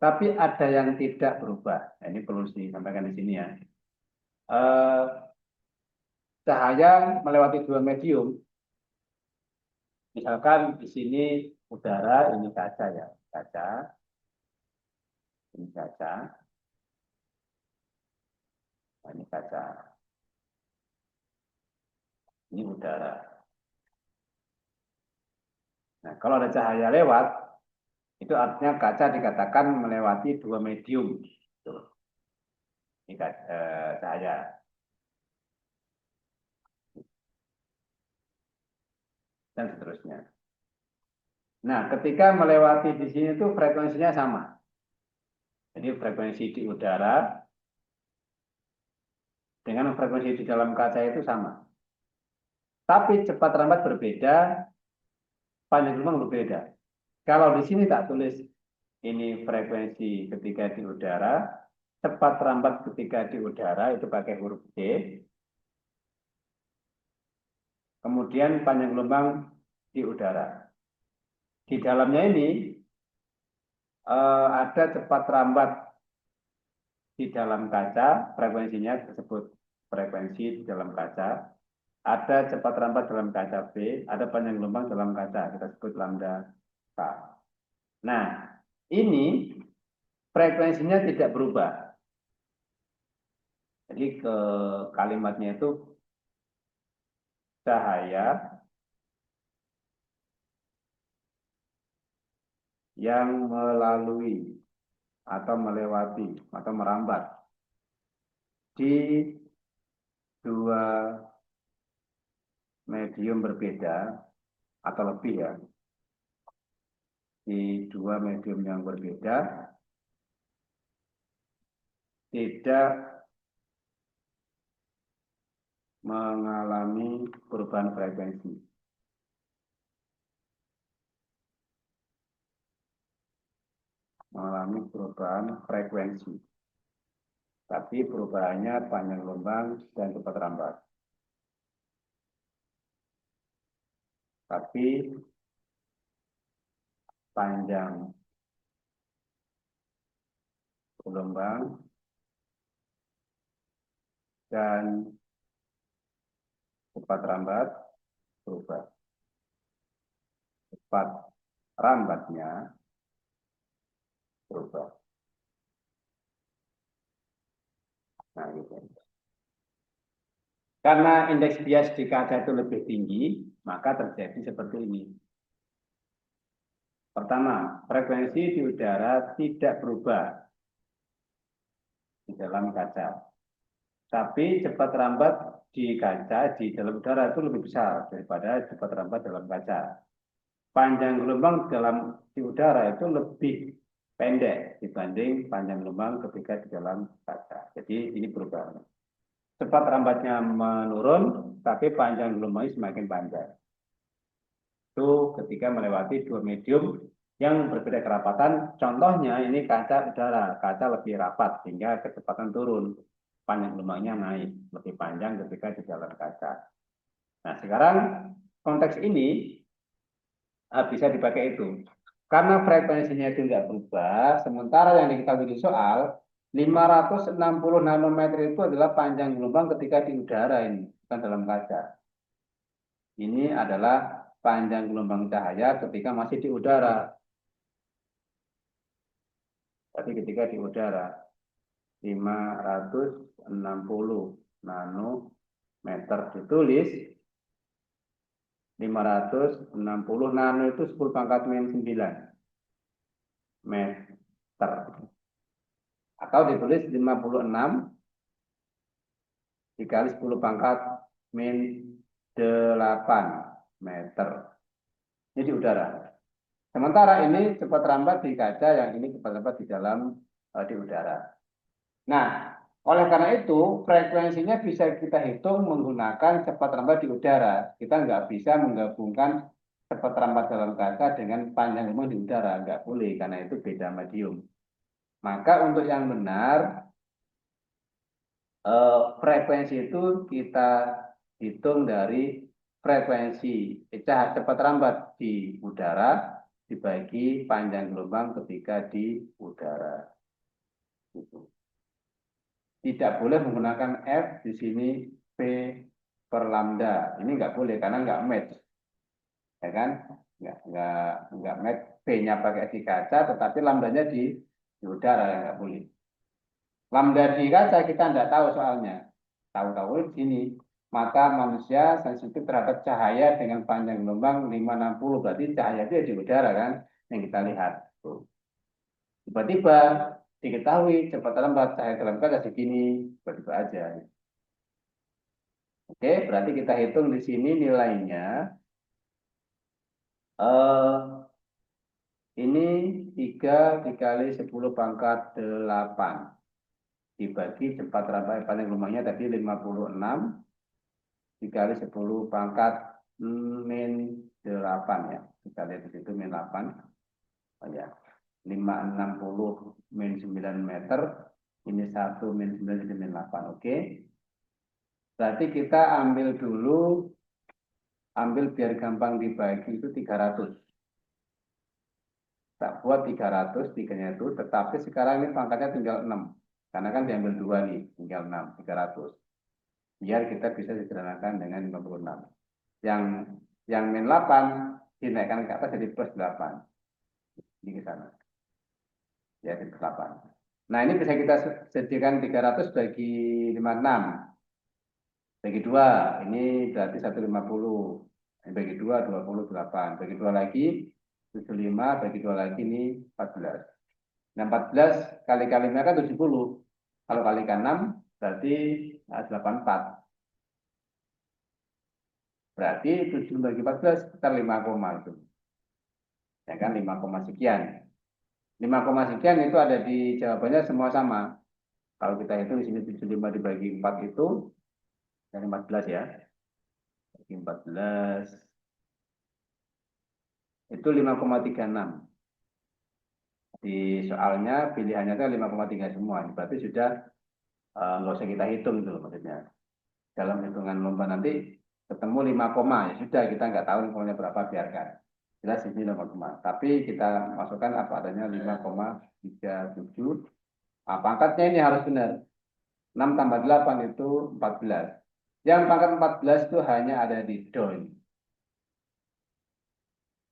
Tapi ada yang tidak berubah. Nah, ini perlu disampaikan di sini ya. Cahaya melewati dua medium. Misalkan di sini udara, ini kaca ya, kaca, ini kaca, nah, ini kaca, ini udara. Nah, kalau ada cahaya lewat, itu artinya kaca dikatakan melewati dua medium. Ini cahaya. Dan seterusnya. Nah, ketika melewati di sini itu frekuensinya sama. Jadi frekuensi di udara dengan frekuensi di dalam kaca itu sama. Tapi cepat rambat berbeda, panjang gelombang berbeda. Kalau di sini tak tulis ini frekuensi ketika di udara, cepat rambat ketika di udara itu pakai huruf C. Kemudian panjang gelombang di udara. Di dalamnya ini ada cepat rambat di dalam kaca, frekuensinya tersebut frekuensi di dalam kaca. Ada cepat rambat dalam kaca B, ada panjang gelombang dalam kaca, kita sebut lambda K. Nah, ini frekuensinya tidak berubah. Jadi ke kalimatnya itu cahaya yang melalui atau melewati atau merambat di dua medium berbeda atau lebih ya, di dua medium yang berbeda tidak mengalami perubahan frekuensi. Mengalami perubahan frekuensi. Tapi perubahannya panjang gelombang dan cepat rambat. Tapi panjang gelombang dan cepat rambat berubah. Cepat rambatnya berubah. Nah, gitu. Karena indeks bias di kaca itu lebih tinggi, maka terjadi seperti ini. Pertama, frekuensi di udara tidak berubah di dalam kaca. Tapi cepat rambat di kaca, di dalam udara itu lebih besar daripada cepat rambat dalam kaca. panjang gelombang di udara itu lebih pendek dibanding panjang gelombang ketika di dalam kaca. Jadi ini perubahannya. Cepat lambatnya menurun, tapi panjang gelombangnya semakin panjang. Itu ketika melewati dua medium yang berbeda kerapatan. Contohnya ini kaca udara, kaca lebih rapat sehingga kecepatan turun, panjang gelombangnya naik, lebih panjang ketika di dalam kaca. Nah, sekarang konteks ini bisa dipakai itu. Karena frekuensinya itu nggak berubah, sementara yang diketahui di soal 560 nanometer itu adalah panjang gelombang ketika di udara ini, bukan dalam kaca. Ini adalah panjang gelombang cahaya ketika masih di udara. Tapi ketika di udara 560 nanometer ditulis 560 nano itu 10 pangkat min 9 meter. Atau ditulis 56 dikali 10 pangkat min 8 meter. Ini di udara. Sementara ini cepat lambat di kaca, yang ini cepat lambat di dalam di udara. Nah, oleh karena itu frekuensinya bisa kita hitung menggunakan cepat lambat di udara. Kita nggak bisa menggabungkan cepat lambat dalam kaca dengan panjang gelombang di udara, nggak boleh karena itu beda medium. Maka untuk yang benar frekuensi itu kita hitung dari frekuensi cahaya cepat lambat di udara dibagi panjang gelombang ketika di udara. Gitu. Tidak boleh menggunakan F di sini P per lambda. Ini nggak boleh karena nggak match, ya kan? Nggak match. P-nya pakai di kaca, tetapi lambdanya di udara, ya nggak boleh. Lambda di kaca kita nggak tahu soalnya. Tahu-tahu di sini mata manusia sensitif terhadap cahaya dengan panjang gelombang 560, berarti cahaya itu di udara kan yang kita lihat. Tuh. Tiba-tiba diketahui cepat lambat cahaya dalam kaca segini, tiba-tiba aja. Oke, berarti kita hitung di sini nilainya. Ini 3 dikali 10 pangkat 8 dibagi cepat lambat panjang gelombangnya tadi 56 dikali 10 pangkat min 8 ya. Kita lihat di situ min 8. Oh ya. 560 min 9 meter. Ini 1 min 9 jadi min 8. Oke. Berarti kita ambil dulu, biar gampang dibagi itu 300. Tak buat 300, tiganya itu, tetapi sekarang ini pangkatnya tinggal 6. Karena kan diambil 2 nih, tinggal 6, 300. Biar kita bisa disederhanakan dengan 56. Yang min 8 dinaikkan ke atas jadi plus 8. Ini ke sana. Ya, di plus 8. Nah, ini bisa kita sediakan 300 bagi 56. Bagi 2, ini berarti 150. Bagi 2, 28. Bagi 2 lagi, 75. Bagi 2 lagi, ini 14. Nah, 14 kali 5 kan 70. Kalau kalikan 6, berarti 84. Berarti 7 bagi 14 sekitar 5, itu. Ya kan, 5, sekian. 5, sekian itu ada di jawabannya semua sama. Kalau kita hitung di sini 75 dibagi 4 itu dari 14 ya. Bagi 14 itu 5,36. Di soalnya pilihannya itu 5,3 semua. Berarti sudah nggak usah kita hitung itu maksudnya. Dalam hitungan lomba nanti ketemu 5, ya sudah, kita nggak tahu nilainya berapa, biarkan. Jelas ini 5, tapi kita masukkan apa adanya 5,37. Nah, pangkatnya ini harus benar. 6 tambah 8 itu 14. Yang pangkat 14 itu hanya ada di do ini.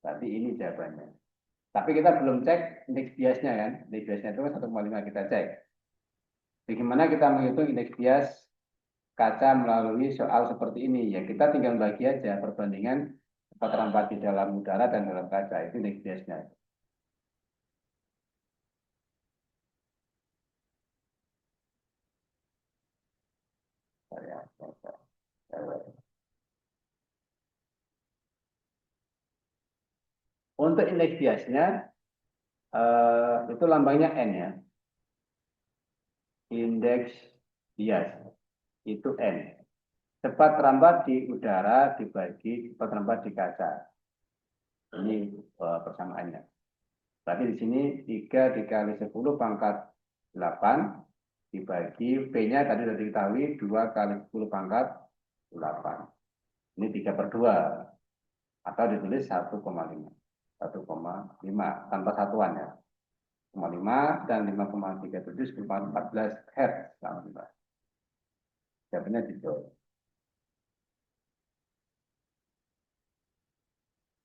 Berarti ini jawabannya. Tapi kita belum cek indeks biasnya kan. Indeks biasnya itu 1,5 kita cek. Bagaimana kita menghitung indeks bias kaca melalui soal seperti ini? Ya kita tinggal bagi aja perbandingan cepat lambat di dalam udara dan dalam kaca. Itu indeks biasnya. Untuk indeks biasnya itu lambangnya N ya. Indeks bias itu N. Cepat terambat di udara dibagi cepat terambat di kaca. Ini persamaannya. Berarti di sini 3 dikali 10 pangkat 8 dibagi P-nya tadi sudah diketahui 2 kali 10 pangkat 8. Ini 3/2 atau ditulis 1,5. 1,5 tanpa satuan ya. 1,5 dan 5,37 14 Hz. Jawabannya gitu.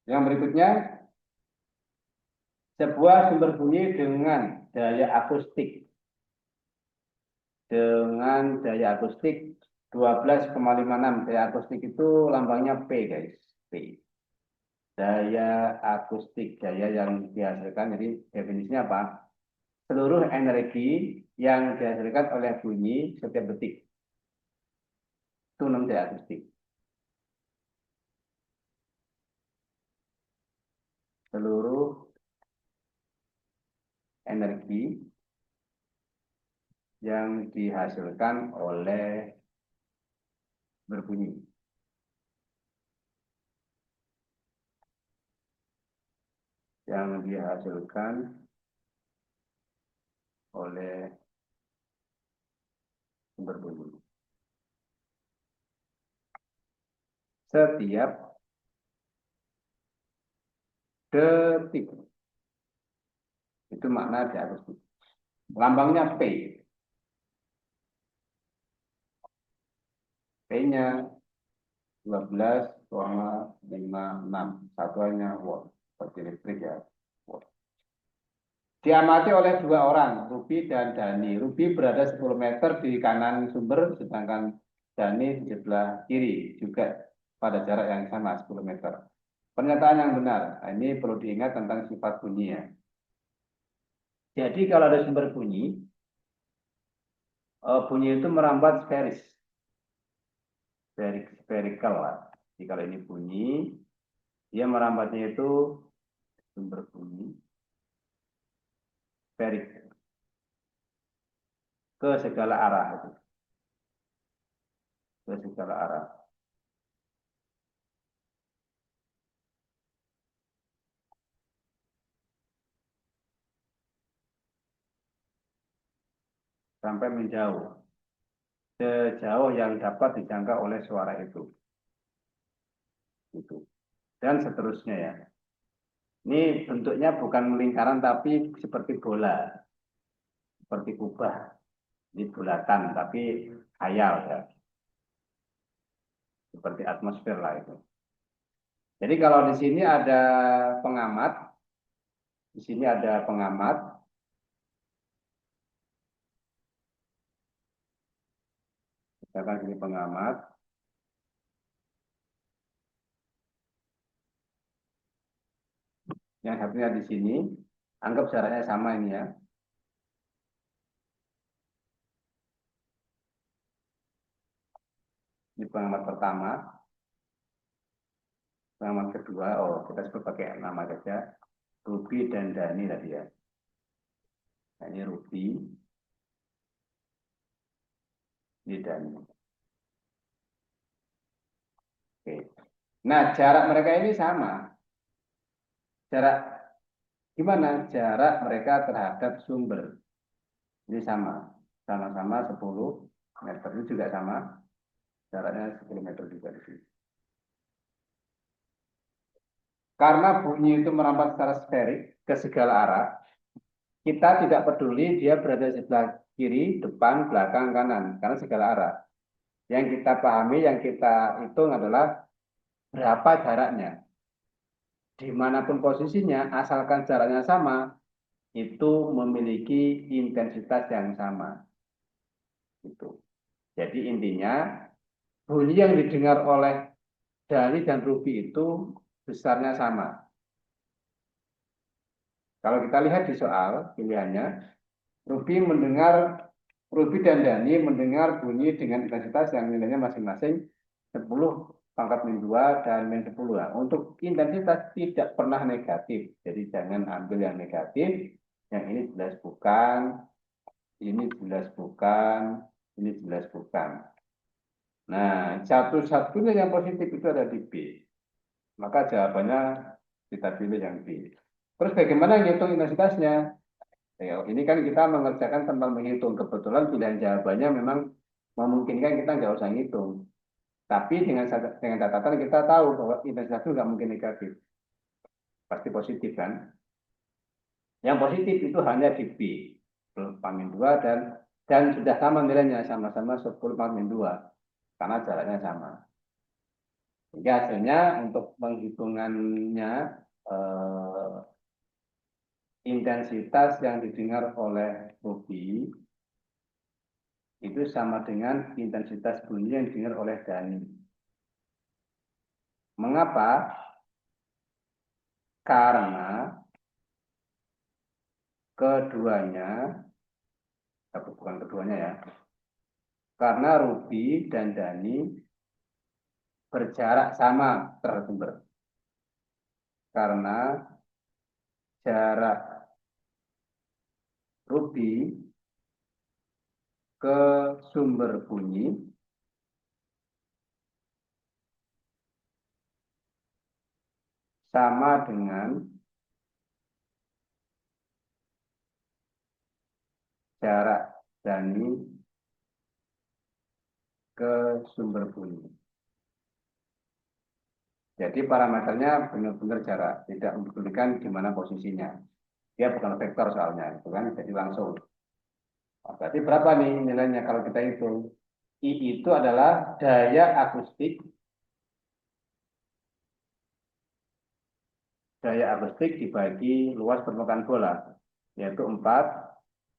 Yang berikutnya, sebuah sumber bunyi dengan daya akustik 12,56. Daya akustik itu lambangnya P, guys. P. Daya akustik, daya yang dihasilkan. Jadi definisinya apa? Seluruh energi yang dihasilkan oleh bunyi setiap detik. Itu namanya daya akustik. Seluruh energi yang dihasilkan oleh berbunyi. Yang dihasilkan oleh berbunyi. Setiap detik. Itu makna di akustik. Lambangnya P. P-nya 12,56. Satuannya watt. Seperti listrik ya. Watt. Diamati oleh 2 orang, Ruby dan Dani. Ruby berada 10 meter di kanan sumber, sedangkan Dani di sebelah kiri, juga pada jarak yang sama, 10 meter. Pernyataan yang benar. Nah, ini perlu diingat tentang sifat bunyi ya. Jadi kalau ada sumber bunyi, bunyi itu merambat sferis. Spherical lah. Jadi kalau ini bunyi, dia merambatnya itu sumber bunyi sferik ke segala arah itu. Ke segala arah. Sampai menjauh. Sejauh yang dapat dijangkau oleh suara itu. Gitu. Dan seterusnya ya. Ini bentuknya bukan lingkaran tapi seperti bola. Seperti kubah. Ini bulatan tapi khayal ya. Seperti atmosfer lah itu. Jadi kalau di sini ada pengamat, di sini ada pengamat, misalkan ini pengamat, yang satunya di sini, anggap jaraknya sama ini ya. Ini pengamat pertama, pengamat kedua, kita sebut pakai nama saja, Ruby dan Dani tadi ya. Nah, ini Ruby, ini Dani. Oke. Nah, jarak mereka ini sama. Jarak gimana? Jarak mereka terhadap sumber. Ini sama. Sama-sama 10 meter. Ini juga sama. Jaraknya 10 meter juga di sini. Karena bunyi itu merambat secara sferik ke segala arah, kita tidak peduli dia berada di sebelah kiri, depan, belakang, kanan. Karena segala arah. Yang kita pahami, yang kita hitung adalah berapa jaraknya. Dimanapun posisinya, asalkan jaraknya sama, itu memiliki intensitas yang sama. Gitu. Jadi intinya, bunyi yang didengar oleh Dani dan Ruby itu besarnya sama. Kalau kita lihat di soal pilihannya, Ruby dan Dani mendengar bunyi dengan intensitas yang nilainya masing-masing 10 pangkat min 2 dan min 10. Nah, untuk intensitas tidak pernah negatif. Jadi jangan ambil yang negatif. Yang ini jelas bukan, ini jelas bukan, ini jelas bukan. Nah, satu-satunya yang positif itu ada di B. Maka jawabannya kita pilih yang B. Terus bagaimana ngitung intensitasnya? Ya, ini kan kita mengerjakan tentang menghitung. Kebetulan pilihan jawabannya memang memungkinkan kita nggak usah ngitung. Tapi dengan catatan kita tahu bahwa intensitas itu nggak mungkin negatif. Pasti positif kan? Yang positif itu hanya di B. Pangmin 2 dan sudah sama nilainya, sama-sama 10 pangmin 2. Karena jaraknya sama. Jadi hasilnya untuk penghitungannya intensitas yang didengar oleh Bobi itu sama dengan intensitas bunyi yang didengar oleh Dani. Mengapa? Karena keduanya, bukan keduanya ya, karena Ruby dan Dani berjarak sama terhadap sumber. Karena jarak Ruby ke sumber bunyi sama dengan jarak Dani ke sumber bunyi. Jadi parameternya benar-benar jarak, tidak mempedulikan di mana posisinya. Dia bukan vektor soalnya, itu kan jadi langsung. Berarti berapa nih nilainya kalau kita hitung? I itu adalah daya akustik dibagi luas permukaan bola, yaitu 4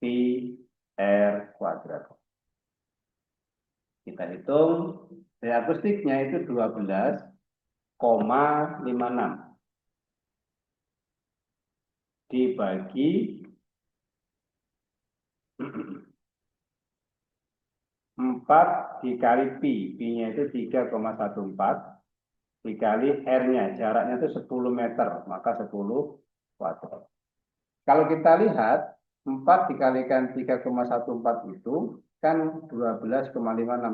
pi r kuadrat. Kita hitung daya akustiknya itu 12,56 dibagi 4 dikali pi, pi-nya itu 3,14 dikali R-nya, jaraknya itu 10 meter, maka 10 kuadrat. Kalau kita lihat, 4 dikalikan 3,14 itu kan 12,56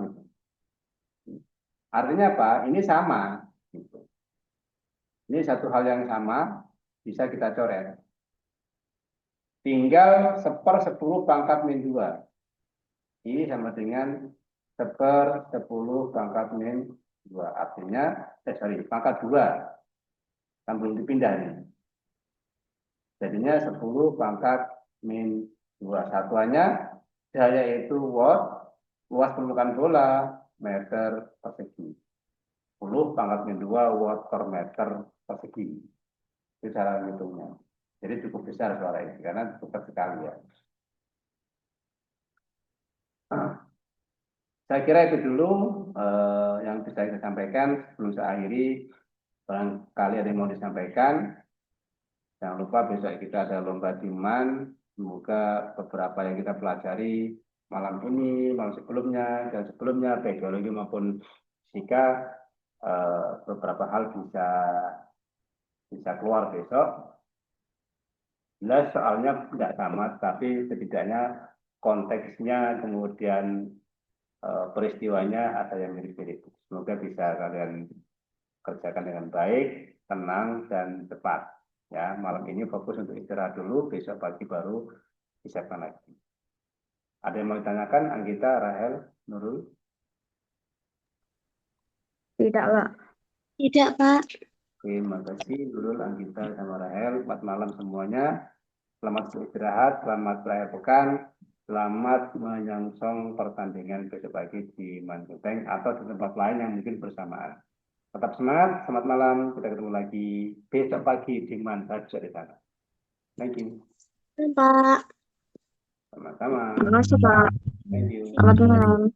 itu. Artinya apa? Ini sama. Ini satu hal yang sama, bisa kita coret. Tinggal 1/10 pangkat min 2. Ini sama dengan 1/10 pangkat min 2. Artinya, pangkat 2. Kan belum dipindah nih. Jadinya 10 pangkat min 2. Satuannya, daya itu watt, luas permukaan bola, meter persegi. 10 pangkat min 2 watt per meter persegi. Itu cara menghitungnya. Jadi cukup besar suara ini, karena cukup sekali ya. Saya kira itu dulu yang bisa saya sampaikan. Sebelum saya akhiri, barangkali ada yang mau disampaikan. Jangan lupa besok kita ada lomba diman. Semoga beberapa yang kita pelajari malam ini, malam sebelumnya, dan sebelumnya, baik biologi maupun fisika, beberapa hal bisa keluar besok. Jelas soalnya tidak sama, tapi setidaknya konteksnya, kemudian peristiwanya ada yang mirip-mirip. Semoga bisa kalian kerjakan dengan baik, tenang, dan cepat. Ya, malam ini fokus untuk istirahat dulu, besok pagi baru disiapkan lagi. Ada yang mau ditanyakan, Anggita, Rahel, Nurul? Tidak, Pak. Tidak, Pak. Oke, terima kasih Nurul, Anggita, sama Rahel. Selamat malam semuanya. Selamat beristirahat, selamat berakhir pekan, selamat menyongsong pertandingan besok pagi di Mantuteng atau di tempat lain yang mungkin bersamaan. Tetap semangat, selamat malam, kita ketemu lagi besok pagi di mana saja di sana. Thank you. Pak. Sama-sama. Terima kasih, Pak. Thank you. Selamat malam.